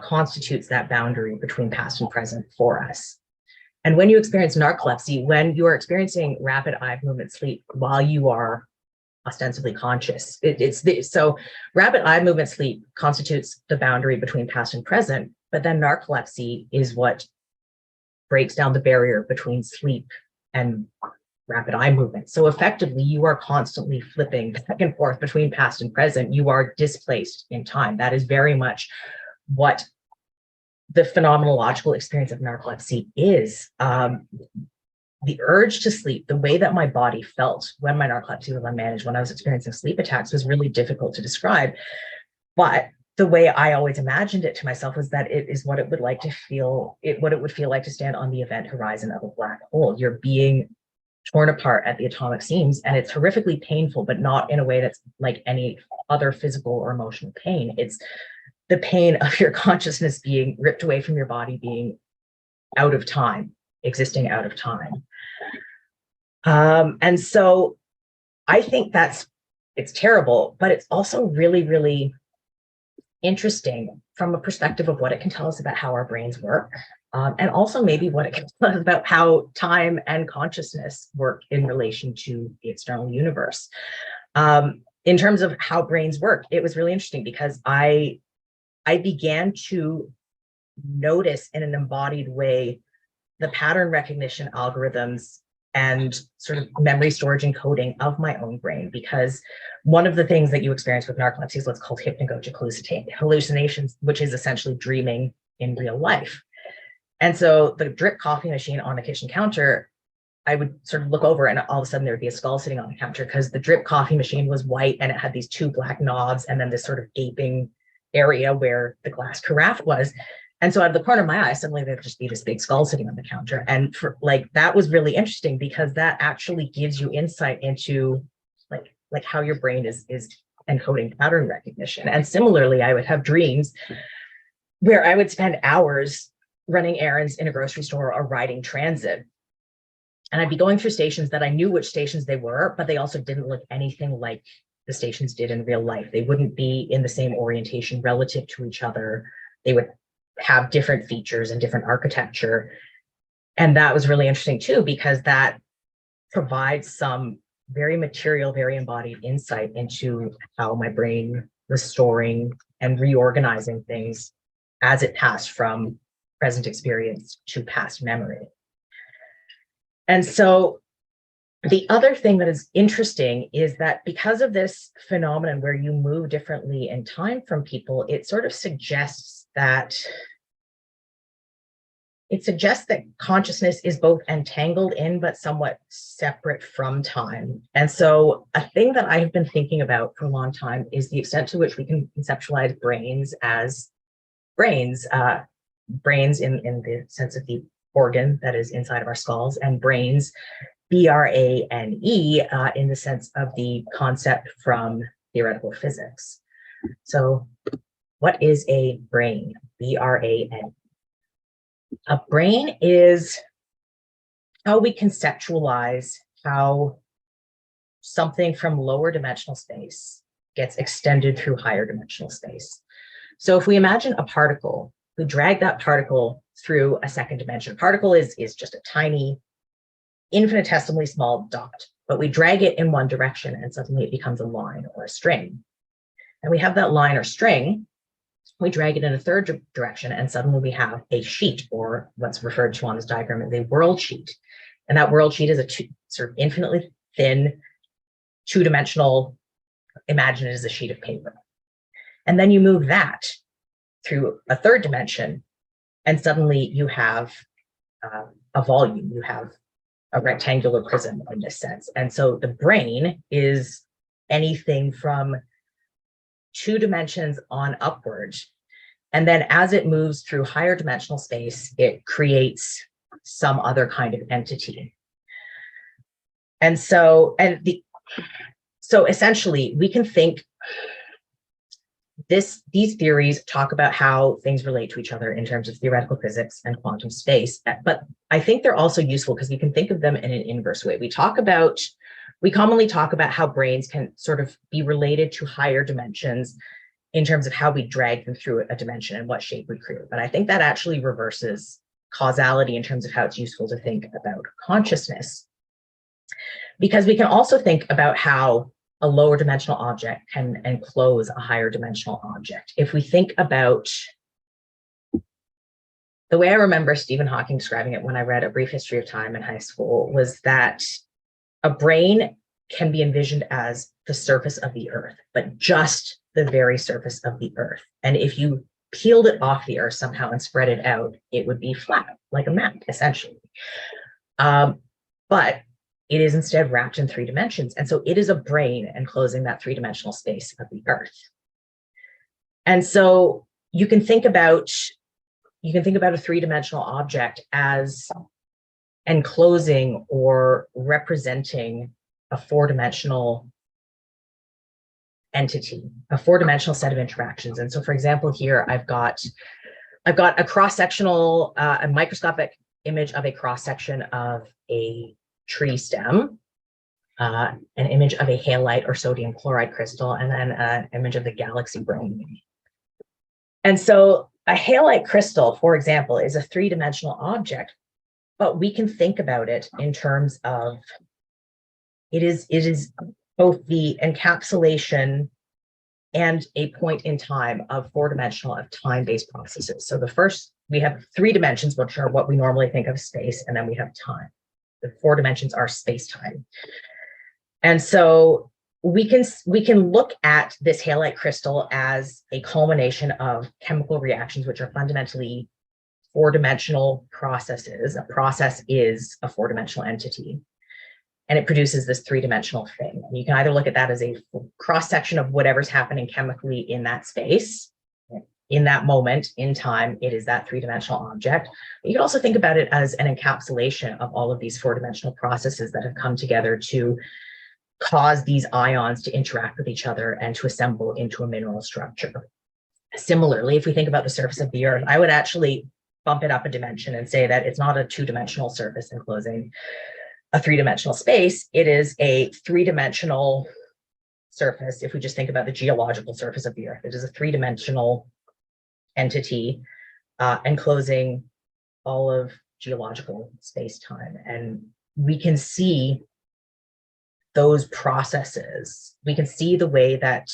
Speaker 3: constitutes that boundary between past and present for us. And when you experience narcolepsy, when you are experiencing rapid eye movement sleep while you are ostensibly conscious, so rapid eye movement sleep constitutes the boundary between past and present, but then narcolepsy is what breaks down the barrier between sleep and rapid eye movement. So effectively, you are constantly flipping back and forth between past and present. You are displaced in time. That is very much what the phenomenological experience of narcolepsy is the urge to sleep. The way that my body felt when my narcolepsy was unmanaged, when I was experiencing sleep attacks, was really difficult to describe. But the way I always imagined it to myself was that it is what it would like to feel, what it would feel like to stand on the event horizon of a black hole. You're being torn apart at the atomic seams, and it's horrifically painful, but not in a way that's like any other physical or emotional pain. It's the pain of your consciousness being ripped away from your body, being out of time, existing out of time. And so I think it's terrible, but it's also really, really interesting from a perspective of what it can tell us about how our brains work, and also maybe what it can tell us about how time and consciousness work in relation to the external universe. In terms of how brains work, it was really interesting because I began to notice in an embodied way the pattern recognition algorithms and sort of memory storage and coding of my own brain, because one of the things that you experience with narcolepsy is what's called hypnagogic hallucinations, which is essentially dreaming in real life. And so the drip coffee machine on the kitchen counter, I would sort of look over and all of a sudden there would be a skull sitting on the counter because the drip coffee machine was white and it had these two black knobs and then this sort of gaping area where the glass carafe was. And so out of the corner of my eye, suddenly there'd just be this big skull sitting on the counter. And for that was really interesting because that actually gives you insight into like how your brain is encoding pattern recognition. And similarly, I would have dreams where I would spend hours running errands in a grocery store or riding transit. And I'd be going through stations that I knew which stations they were, but they also didn't look anything like the stations did in real life. They wouldn't be in the same orientation relative to each other. They would have different features and different architecture. And that was really interesting too, because that provides some very material, very embodied insight into how my brain was storing and reorganizing things as it passed from present experience to past memory. And so the other thing that is interesting is that because of this phenomenon where you move differently in time from people, it sort of suggests that consciousness is both entangled in but somewhat separate from time. And so a thing that I have been thinking about for a long time is the extent to which we can conceptualize brains as brains, brains in the sense of the organ that is inside of our skulls, and brains, B-R-A-N-E, in the sense of the concept from theoretical physics. So what is a brain? B-R-A-N. A brain is how we conceptualize how something from lower dimensional space gets extended through higher dimensional space. So if we imagine a particle, we drag that particle through a second dimension. A particle is just a tiny, infinitesimally small dot, but we drag it in one direction and suddenly it becomes a line or a string. And we have that line or string, we drag it in a third direction and suddenly we have a sheet, or what's referred to on this diagram as a world sheet. And that world sheet is a sort of infinitely thin, two-dimensional, imagine it as a sheet of paper. And then you move that through a third dimension and suddenly you have a volume, you have a rectangular prism in this sense. And so the brain is anything from 2 dimensions on upwards. And then as it moves through higher dimensional space, it creates some other kind of entity. And so, so essentially we can think these theories talk about how things relate to each other in terms of theoretical physics and quantum space, but I think they're also useful because we can think of them in an inverse way. We commonly talk about how brains can sort of be related to higher dimensions in terms of how we drag them through a dimension and what shape we create. But I think that actually reverses causality in terms of how it's useful to think about consciousness. Because we can also think about how a lower dimensional object can enclose a higher dimensional object. If we think about the way I remember Stephen Hawking describing it when I read A Brief History of Time in high school was that a brain can be envisioned as the surface of the earth, but just the very surface of the earth. And if you peeled it off the earth somehow and spread it out, it would be flat, like a map, essentially. But it is instead wrapped in 3 dimensions. And so it is a brain enclosing that 3-dimensional space of the earth. And so you can think about a 3-dimensional object as enclosing or representing a 4-dimensional entity, a 4-dimensional set of interactions. And so, for example, here I've got a cross-sectional, a microscopic image of a cross-section of a tree stem, an image of a halite or sodium chloride crystal, and then an image of the galaxy bromine. And so a halite crystal, for example, is a 3-dimensional object, but we can think about it in terms of it is both the encapsulation and a point in time of 4-dimensional of time-based processes. So the first, we have 3 dimensions, which are what we normally think of space, and then we have time. The 4 dimensions are space-time. And so we can look at this halite crystal as a culmination of chemical reactions, which are fundamentally 4-dimensional processes. A process is a 4-dimensional entity, and it produces this 3-dimensional thing. And you can either look at that as a cross-section of whatever's happening chemically in that space. In that moment in time, it is that 3-dimensional object. You can also think about it as an encapsulation of all of these 4-dimensional processes that have come together to cause these ions to interact with each other and to assemble into a mineral structure. Similarly, if we think about the surface of the Earth, I would actually bump it up a dimension and say that it's not a 2-dimensional surface enclosing a 3-dimensional space. It is a 3-dimensional surface. If we just think about the geological surface of the Earth, it is a 3-dimensional entity enclosing all of geological space-time. And we can see those processes. We can see the way that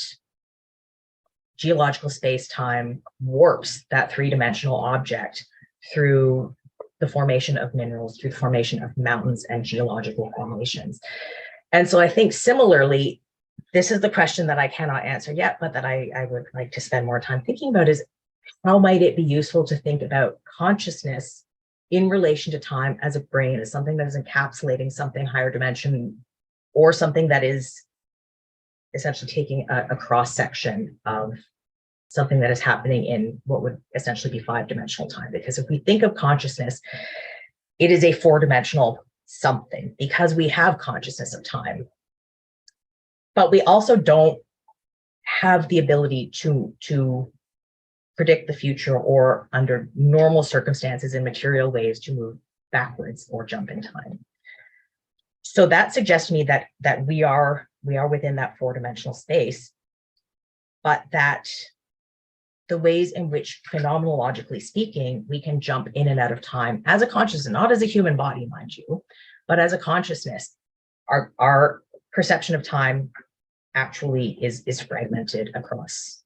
Speaker 3: geological space-time warps that 3-dimensional object through the formation of minerals, through the formation of mountains and geological formations. And so I think similarly, this is the question that I cannot answer yet, but that I would like to spend more time thinking about is, how might it be useful to think about consciousness in relation to time as a brain, as something that is encapsulating something higher dimension, or something that is essentially taking a cross-section of something that is happening in what would essentially be 5-dimensional time? Because if we think of consciousness, it is a 4-dimensional something, because we have consciousness of time. But we also don't have the ability to predict the future, or under normal circumstances in material ways to move backwards or jump in time. So that suggests to me that we are within that 4-dimensional space, but that the ways in which, phenomenologically speaking, we can jump in and out of time as a consciousness, not as a human body, mind you, but as a consciousness, our perception of time actually is fragmented across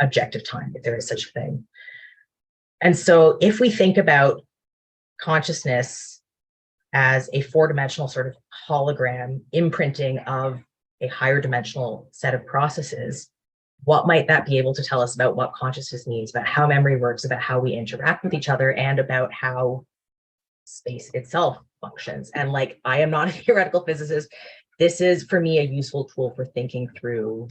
Speaker 3: objective time, if there is such a thing. And so if we think about consciousness as a 4-dimensional sort of hologram imprinting of a higher dimensional set of processes, what might that be able to tell us about what consciousness means, about how memory works, about how we interact with each other, and about how space itself functions? And like, I am not a theoretical physicist. This is, for me, a useful tool for thinking through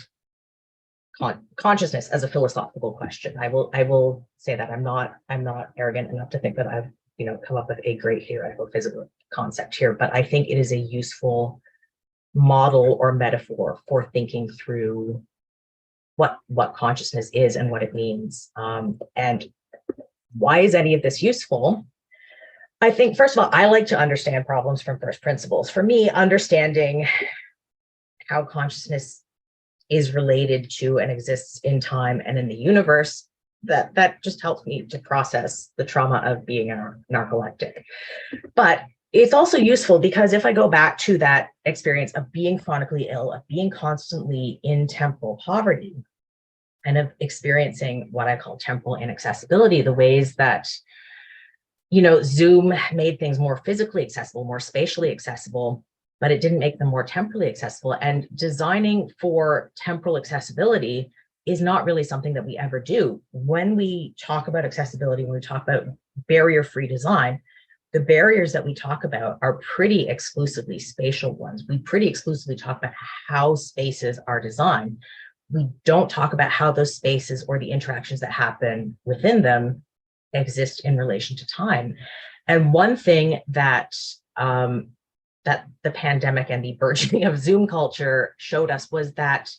Speaker 3: consciousness as a philosophical question. I will say that I'm not arrogant enough to think that I've come up with a great theoretical physical concept here, but I think it is a useful model or metaphor for thinking through what consciousness is and what it means. And why is any of this useful? I think, first of all, I like to understand problems from first principles. For me, understanding how consciousness is related to and exists in time and in the universe, that just helps me to process the trauma of being a narcoleptic. But it's also useful because if I go back to that experience of being chronically ill, of being constantly in temporal poverty, and of experiencing what I call temporal inaccessibility, the ways that Zoom made things more physically accessible, more spatially accessible, but it didn't make them more temporally accessible. And designing for temporal accessibility is not really something that we ever do. When we talk about accessibility, when we talk about barrier-free design, the barriers that we talk about are pretty exclusively spatial ones. We pretty exclusively talk about how spaces are designed. We don't talk about how those spaces or the interactions that happen within them exist in relation to time. And one thing that that the pandemic and the burgeoning of Zoom culture showed us was that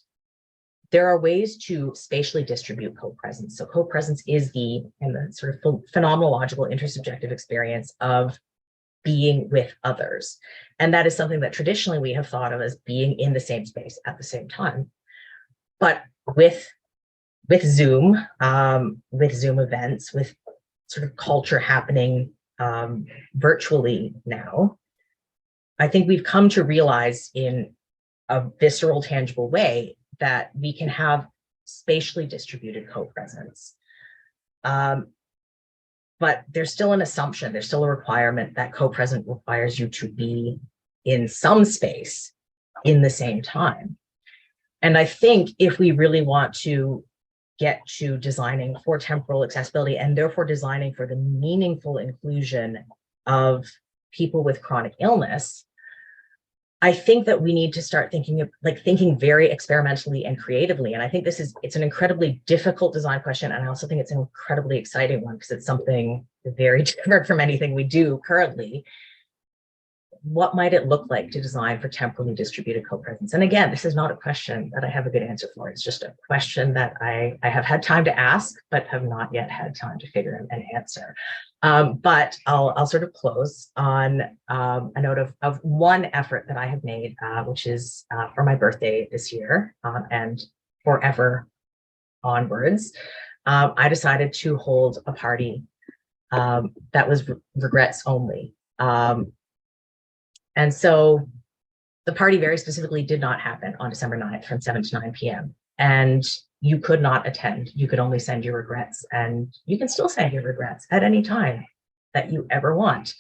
Speaker 3: there are ways to spatially distribute co-presence. So co-presence is the sort of phenomenological intersubjective experience of being with others. And that is something that traditionally we have thought of as being in the same space at the same time. But with Zoom events, with sort of culture happening virtually now, I think we've come to realize in a visceral, tangible way that we can have spatially distributed co-presence. But there's still an assumption, there's still a requirement that co-present requires you to be in some space in the same time. And I think if we really want to get to designing for temporal accessibility and therefore designing for the meaningful inclusion of people with chronic illness, I think that we need to start thinking very experimentally and creatively. And I think it's an incredibly difficult design question. And I also think it's an incredibly exciting one because it's something very different from anything we do currently. What might it look like to design for temporally distributed co-presence? And again, this is not a question that I have a good answer for. It's just a question that I have had time to ask, but have not yet had time to figure out an answer. But I'll sort of close on a note of one effort that I have made, which is for my birthday this year and forever onwards. I decided to hold a party that was regrets only. And so the party very specifically did not happen on December 9th from 7 to 9 p.m. And you could not attend. You could only send your regrets. And you can still send your regrets at any time that you ever want.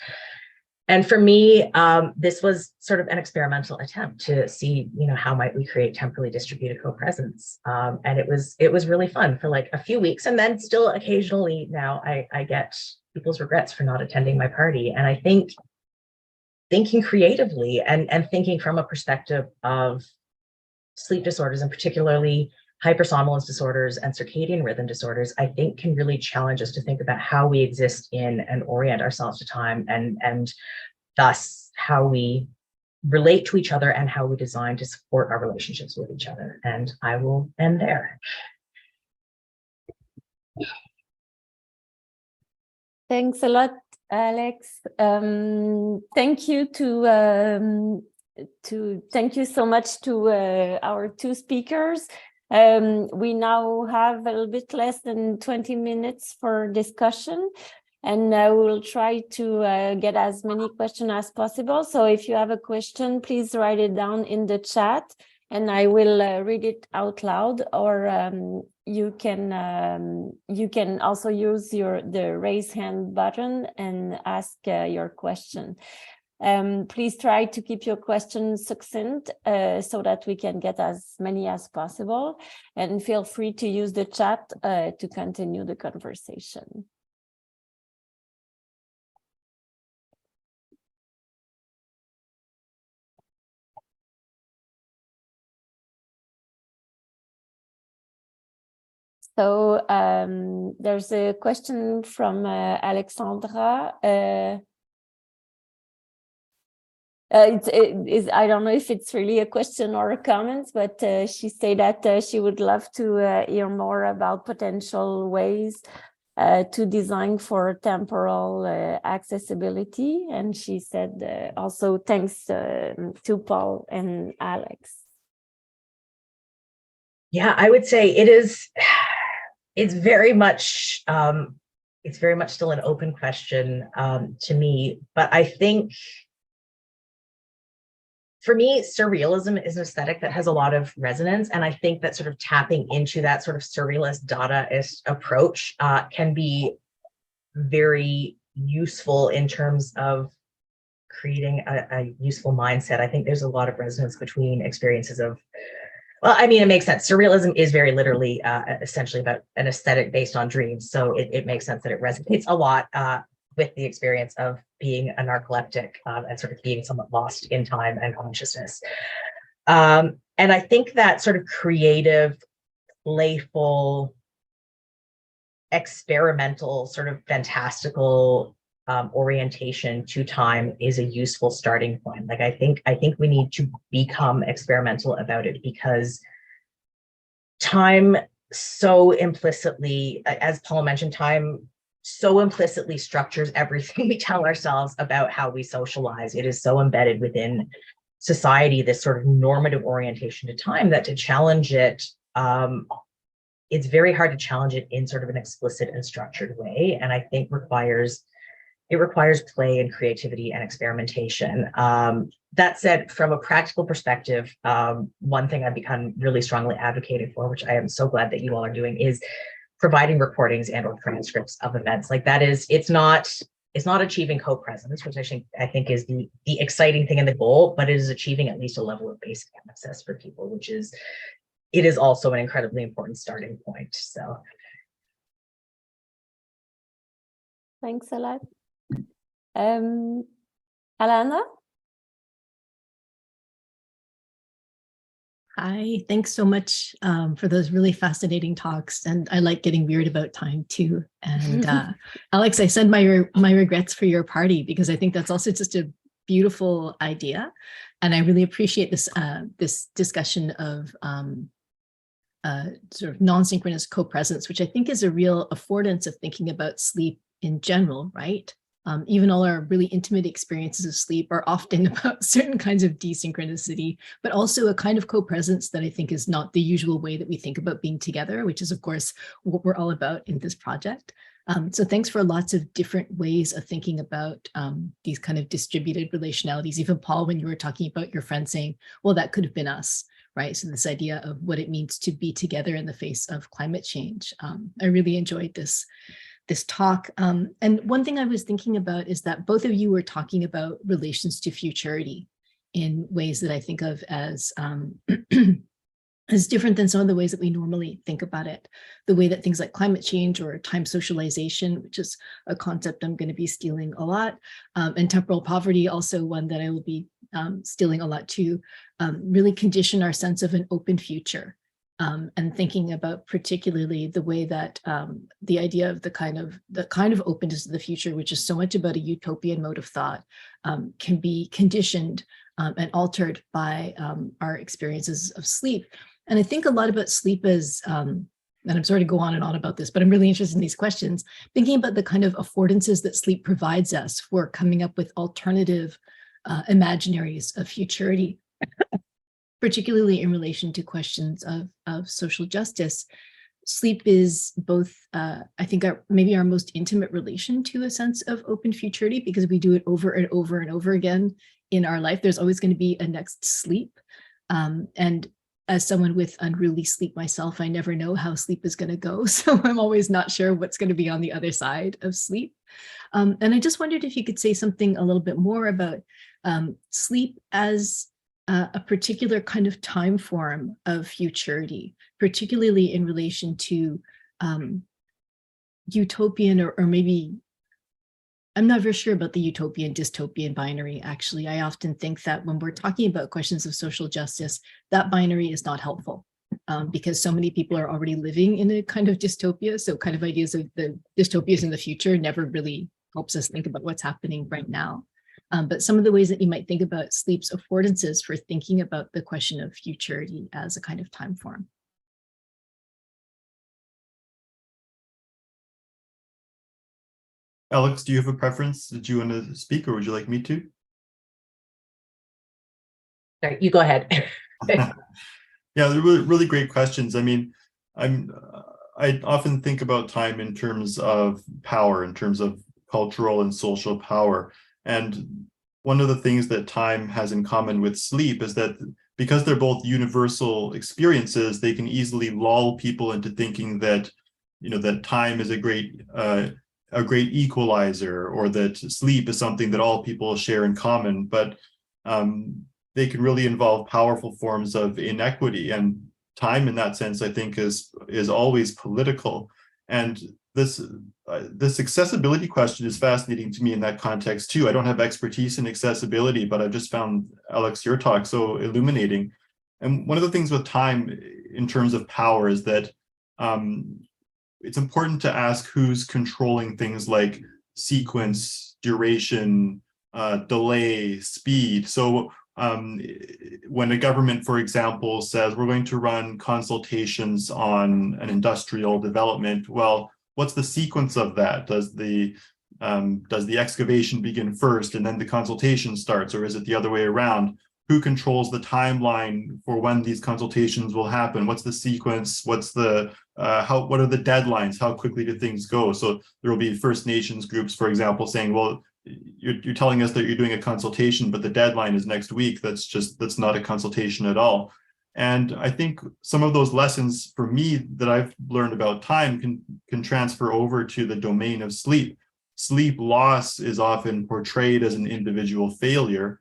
Speaker 3: And for me, this was sort of an experimental attempt to see, how might we create temporally distributed co-presence. And it was really fun for like a few weeks. And then still occasionally now I get people's regrets for not attending my party. And I think thinking creatively and thinking from a perspective of sleep disorders and particularly hypersomnolence disorders and circadian rhythm disorders, I think can really challenge us to think about how we exist in and orient ourselves to time and thus how we relate to each other and how we design to support our relationships with each other. And I will end there.
Speaker 1: Thanks a lot, Alex. Thank you thank you so much to our two speakers. We now have a little bit less than 20 minutes for discussion, and we'll try to get as many questions as possible. So if you have a question, please write it down in the chat and I will read it out loud, or you can also use the raise hand button and ask your question. Please try to keep your questions succinct so that we can get as many as possible, and feel free to use the chat to continue the conversation. So there's a question from Alexandra. I don't know if it's really a question or a comment, but she said that she would love to hear more about potential ways to design for temporal accessibility. And she said also thanks to Paul and Alex.
Speaker 3: Yeah, I would say it's very much still an open question to me, but I think for me, surrealism is an aesthetic that has a lot of resonance. And I think that sort of tapping into that sort of surrealist Dadaist approach can be very useful in terms of creating a useful mindset. I think there's a lot of resonance between experiences of Well, I mean, it makes sense. Surrealism is very literally essentially about an aesthetic based on dreams. So it makes sense that it resonates a lot with the experience of being a narcoleptic and sort of being somewhat lost in time and consciousness. And I think that sort of creative, playful, experimental, sort of fantastical orientation to time is a useful starting point. Like I think we need to become experimental about it, because time so implicitly, as Paul mentioned, time so implicitly structures everything we tell ourselves about how we socialize. It is so embedded within society, this sort of normative orientation to time, that to challenge it, it's very hard to challenge it in sort of an explicit and structured way. And I think it requires play and creativity and experimentation. That said, from a practical perspective, one thing I've become really strongly advocating for, which I am so glad that you all are doing, is providing recordings and or transcripts of events. Like that is, it's not achieving co-presence, which I think is the exciting thing and the goal, but it is achieving at least a level of basic access for people, which is, it is also an incredibly important starting point. So.
Speaker 1: Thanks a lot. Alana?
Speaker 4: Hi, thanks so much for those really fascinating talks. And I like getting weird about time too. And Alex, I send my regrets for your party, because I think that's also just a beautiful idea. And I really appreciate this this discussion of sort of non-synchronous co-presence, which I think is a real affordance of thinking about sleep in general, right? Even all our really intimate experiences of sleep are often about certain kinds of desynchronicity, but also a kind of co-presence that I think is not the usual way that we think about being together, which is, of course, what we're all about in this project. So thanks for lots of different ways of thinking about these kind of distributed relationalities. Even Paul, when you were talking about your friend saying, well, that could have been us, right? So this idea of what it means to be together in the face of climate change. I really enjoyed this talk. And one thing I was thinking about is that both of you were talking about relations to futurity in ways that I think of as as different than some of the ways that we normally think about it. The way that things like climate change or time socialization, which is a concept I'm going to be stealing a lot, and temporal poverty, also one that I will be stealing a lot too, really condition our sense of an open future. And thinking about particularly the way that the idea of the kind of openness of the future, which is so much about a utopian mode of thought, can be conditioned and altered by our experiences of sleep. And I think a lot about sleep as, and I'm sorry to go on and on about this, but I'm really interested in these questions, thinking about the kind of affordances that sleep provides us for coming up with alternative imaginaries of futurity, particularly in relation to questions of social justice. Sleep is both, I think, maybe our most intimate relation to a sense of open futurity, because we do it over and over and over again in our life. There's always going to be a next sleep. And as someone with unruly sleep myself, I never know how sleep is going to go. So I'm always not sure what's going to be on the other side of sleep. And I just wondered if you could say something a little bit more about sleep as a particular kind of time form of futurity, particularly in relation to utopian or maybe, I'm not very sure about the utopian dystopian binary. Actually, I often think that when we're talking about questions of social justice, that binary is not helpful because so many people are already living in a kind of dystopia. So kind of ideas of the dystopias in the future never really helps us think about what's happening right now. But some of the ways that you might think about sleep's affordances for thinking about the question of futurity as a kind of time form.
Speaker 2: Alex, do you have a preference? Did you want to speak, or would you like me to?
Speaker 3: Sorry, you go ahead.
Speaker 2: Yeah, they're really, really great questions. I mean, I often think about time in terms of power, in terms of cultural and social power. And one of the things that time has in common with sleep is that because they're both universal experiences, they can easily lull people into thinking that, you know, that time is a great equalizer, or that sleep is something that all people share in common. But they can really involve powerful forms of inequity. And time in that sense, I think, is always political. And this accessibility question is fascinating to me in that context too. I don't have expertise in accessibility, but I've just found, Alex, your talk so illuminating. And one of the things with time in terms of power is that it's important to ask who's controlling things like sequence, duration, delay, speed. So when a government, for example, says we're going to run consultations on an industrial development, well, what's the sequence of that? Does the excavation begin first and then the consultation starts, or is it the other way around? Who controls the timeline for when these consultations will happen? What's the sequence? What's the what are the deadlines? How quickly do things go? So there will be First Nations groups, for example, saying, well, you're telling us that you're doing a consultation, but the deadline is next week. That's not a consultation at all. And I think some of those lessons for me that I've learned about time can transfer over to the domain of sleep. Sleep loss is often portrayed as an individual failure,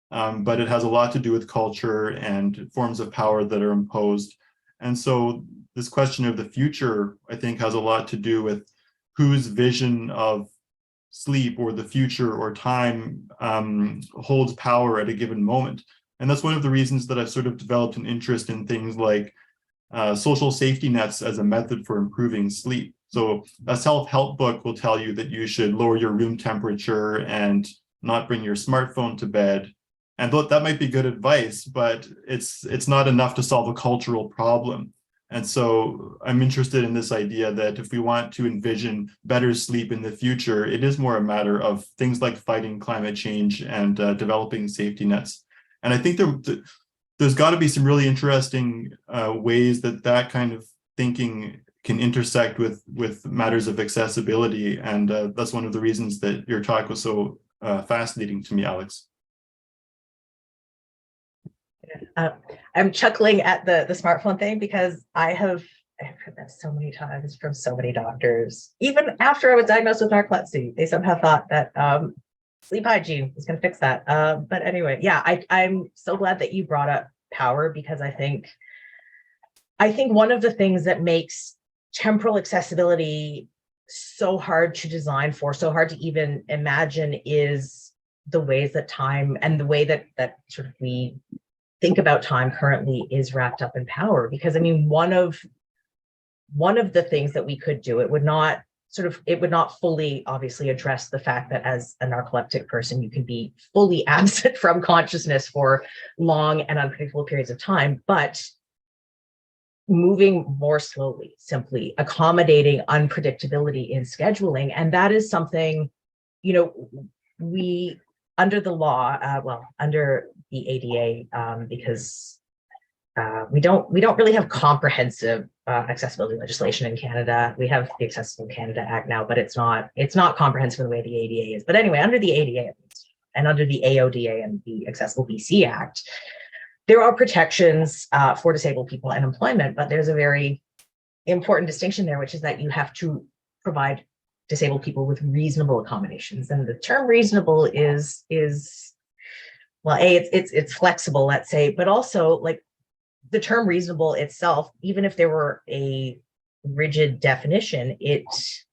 Speaker 2: but it has a lot to do with culture and forms of power that are imposed. And so this question of the future, I think, has a lot to do with whose vision of sleep or the future or time holds power at a given moment. And that's one of the reasons that I've sort of developed an interest in things like social safety nets as a method for improving sleep. So a self-help book will tell you that you should lower your room temperature and not bring your smartphone to bed. And that might be good advice, but it's not enough to solve a cultural problem. And so I'm interested in this idea that if we want to envision better sleep in the future, it is more a matter of things like fighting climate change and developing safety nets. And I think there's got to be some really interesting ways that kind of thinking can intersect with matters of accessibility. And that's one of the reasons that your talk was so fascinating to me, Alex.
Speaker 3: I'm chuckling at the smartphone thing because I've heard that so many times from so many doctors. Even after I was diagnosed with narcolepsy, they somehow thought that sleep hygiene was going to fix that. But anyway, yeah, I'm so glad that you brought up power, because I think one of the things that makes temporal accessibility so hard to design for, so hard to even imagine, is the ways that time and the way that sort of we think about time currently is wrapped up in power. Because I mean, one of the things that we could do, it would not fully obviously address the fact that as a narcoleptic person, you can be fully absent from consciousness for long and unpredictable periods of time, but moving more slowly, simply accommodating unpredictability in scheduling. And that is something, we, under the law, under the ADA, because we don't really have comprehensive accessibility legislation in Canada. We have the Accessible Canada Act now, but it's not comprehensive in the way the ADA is. But anyway, under the ADA and under the AODA and the Accessible BC Act, there are protections for disabled people and employment, but there's a very important distinction there, which is that you have to provide disabled people with reasonable accommodations. And the term reasonable is well, it's flexible, let's say, but also, like, the term reasonable itself, even if there were a rigid definition, it's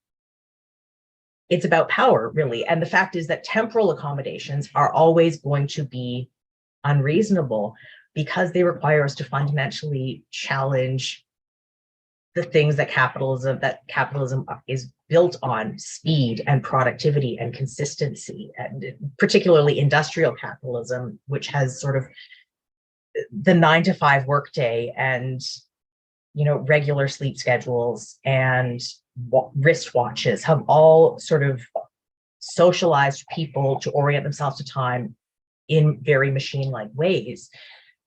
Speaker 3: about power, really. And the fact is that temporal accommodations are always going to be unreasonable because they require us to fundamentally challenge the things that capitalism is built on: speed and productivity and consistency, and particularly industrial capitalism, which has sort of the 9-to-5 workday and regular sleep schedules and wristwatches have all sort of socialized people to orient themselves to time in very machine-like ways.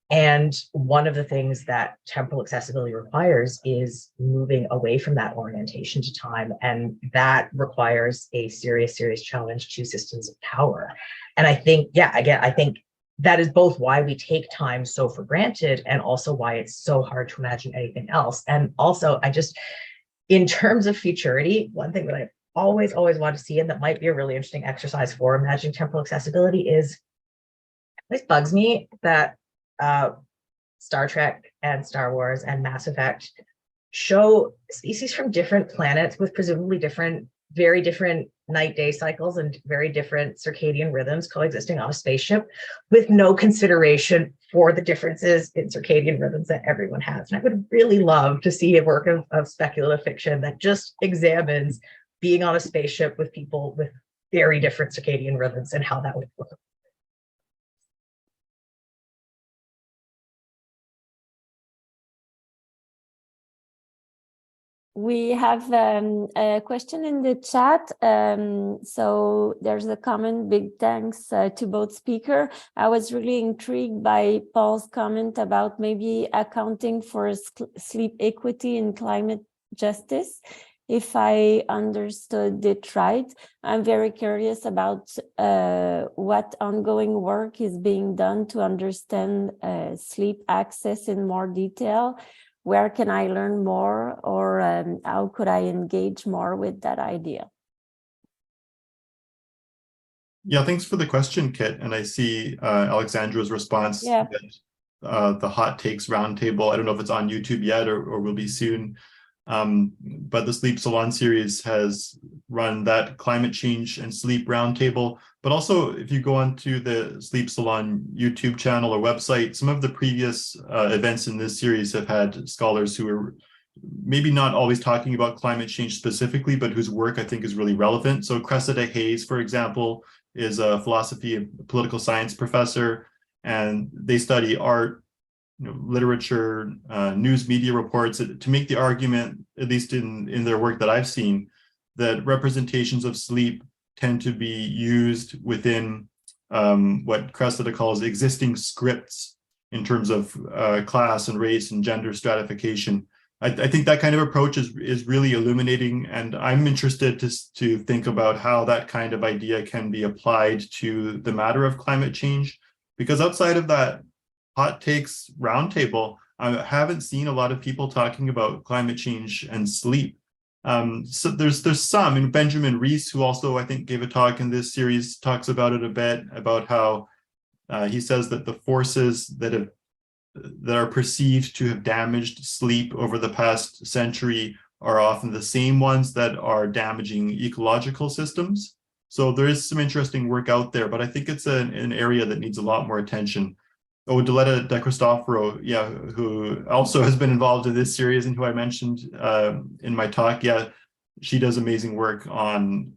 Speaker 3: And one of the things that temporal accessibility requires is moving away from that orientation to time. And that requires a serious, serious challenge to systems of power. And I think, I think that is both why we take time so for granted and also why it's so hard to imagine anything else. And also, in terms of futurity, one thing that I always want to see, and that might be a really interesting exercise for imagining temporal accessibility, is, it always bugs me that Star Trek and Star Wars and Mass Effect show species from different planets with presumably very different night-day cycles and very different circadian rhythms coexisting on a spaceship with no consideration for the differences in circadian rhythms that everyone has. And I would really love to see a work of speculative fiction that just examines being on a spaceship with people with very different circadian rhythms and how that would work.
Speaker 1: We have a question in the chat. So there's a comment, big thanks to both speakers. I was really intrigued by Paul's comment about maybe accounting for sleep equity in climate justice. If I understood it right, I'm very curious about what ongoing work is being done to understand sleep access in more detail. Where can I learn more, or how could I engage more with that idea?
Speaker 2: Yeah, thanks for the question, Kit. And I see Alexandra's response.
Speaker 1: Yeah.
Speaker 2: That, the Hot Takes Roundtable, I don't know if it's on YouTube yet or will be soon. But the Sleep Salon series has run that climate change and sleep roundtable. But also, if you go onto the Sleep Salon YouTube channel or website, some of the previous events in this series have had scholars who are maybe not always talking about climate change specifically, but whose work I think is really relevant. So Cressida Hayes, for example, is a philosophy and political science professor, and they study art, literature, news media reports to make the argument, at least in their work that I've seen, that representations of sleep tend to be used within what Cressida calls existing scripts in terms of class and race and gender stratification. I think that kind of approach is really illuminating, and I'm interested to think about how that kind of idea can be applied to the matter of climate change, because outside of that Hot Takes Roundtable, I haven't seen a lot of people talking about climate change and sleep. So there's some, and Benjamin Rees, who also I think gave a talk in this series, talks about it a bit, about how he says that the forces that are perceived to have damaged sleep over the past century are often the same ones that are damaging ecological systems. So there is some interesting work out there, but I think it's an area that needs a lot more attention. Oh, Diletta De Cristoforo, yeah, who also has been involved in this series and who I mentioned in my talk. Yeah, she does amazing work on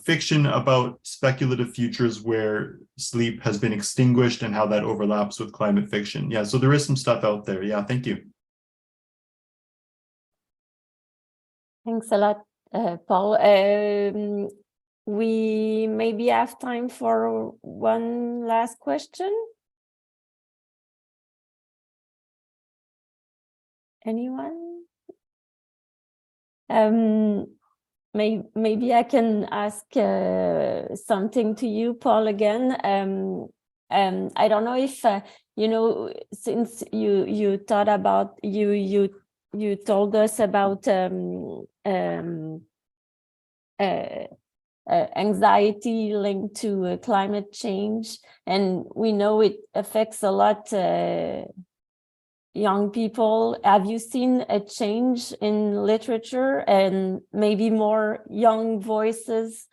Speaker 2: fiction about speculative futures where sleep has been extinguished and how that overlaps with climate fiction. Yeah, so there is some stuff out there. Yeah, thank you.
Speaker 1: Thanks a lot, Paul. We maybe have time for one last question. Anyone? Maybe I can ask something to you, Paul, again. I don't know if since you thought about you told us about anxiety linked to climate change, and we know it affects a lot young people. Have you seen a change in literature and maybe more young voices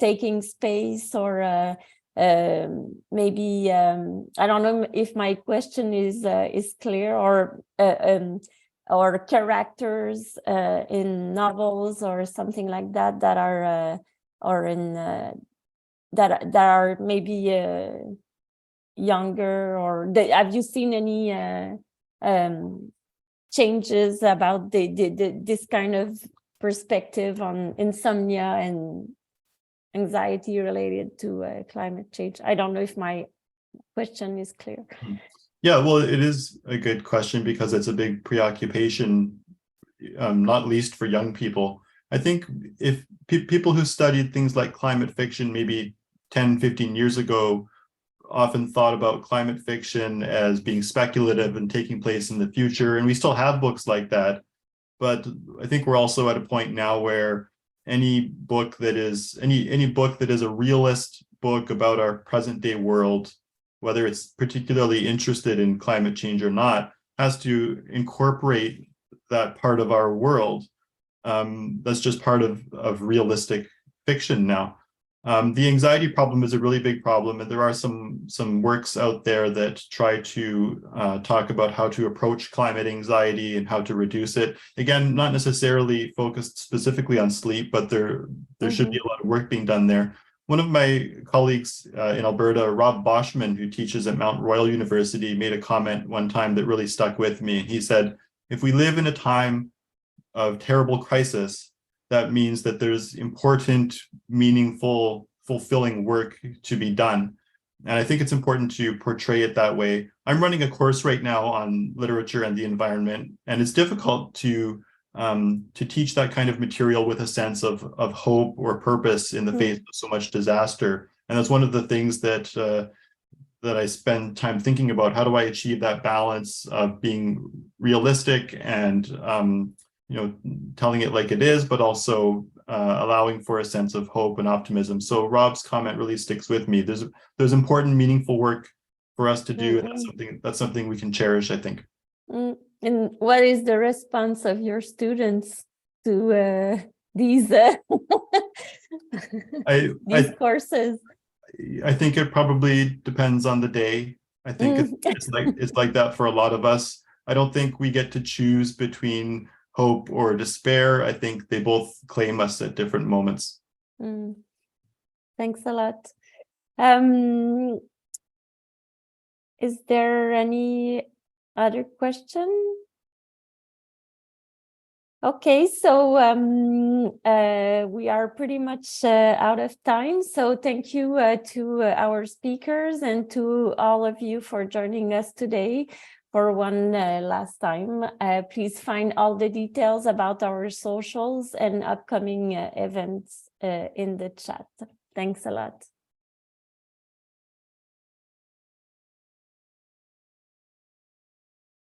Speaker 1: taking space, or maybe I don't know if my question is clear, or characters in novels or something like that that are or in that are maybe younger, or have you seen any changes about this kind of perspective on insomnia and anxiety related to climate change? I don't know if my question is clear.
Speaker 2: Yeah, well, it is a good question because it's a big preoccupation, not least for young people. I think if people who studied things like climate fiction maybe 10, 15 years ago often thought about climate fiction as being speculative and taking place in the future, and we still have books like that. But I think we're also at a point now where any book that is a realist book about our present day world whether it's particularly interested in climate change or not, has to incorporate that part of our world. That's just part of realistic fiction now. The anxiety problem is a really big problem, and there are some works out there that try to talk about how to approach climate anxiety and how to reduce it. Again, not necessarily focused specifically on sleep, but there should be a lot of work being done there. One of my colleagues in Alberta, Rob Boschman, who teaches at Mount Royal University, made a comment one time that really stuck with me. He said, if we live in a time of terrible crisis, that means that there's important, meaningful, fulfilling work to be done. And I think it's important to portray it that way. I'm running a course right now on literature and the environment, and it's difficult to teach that kind of material with a sense of hope or purpose in the face of so much disaster. And that's one of the things that I spend time thinking about. How do I achieve that balance of being realistic and telling it like it is, but also allowing for a sense of hope and optimism. So Rob's comment really sticks with me. There's important, meaningful work for us to do, and that's something we can cherish, I think.
Speaker 1: And what is the response of your students to these courses?
Speaker 2: I think it probably depends on the day. I think it's like that for a lot of us. I don't think we get to choose between hope or despair. I think they both claim us at different moments.
Speaker 1: Thanks a lot. Is there any other question? Okay, so we are pretty much out of time. So thank you to our speakers and to all of you for joining us today for one last time. Please find all the details about our socials and upcoming events in the chat. Thanks a lot.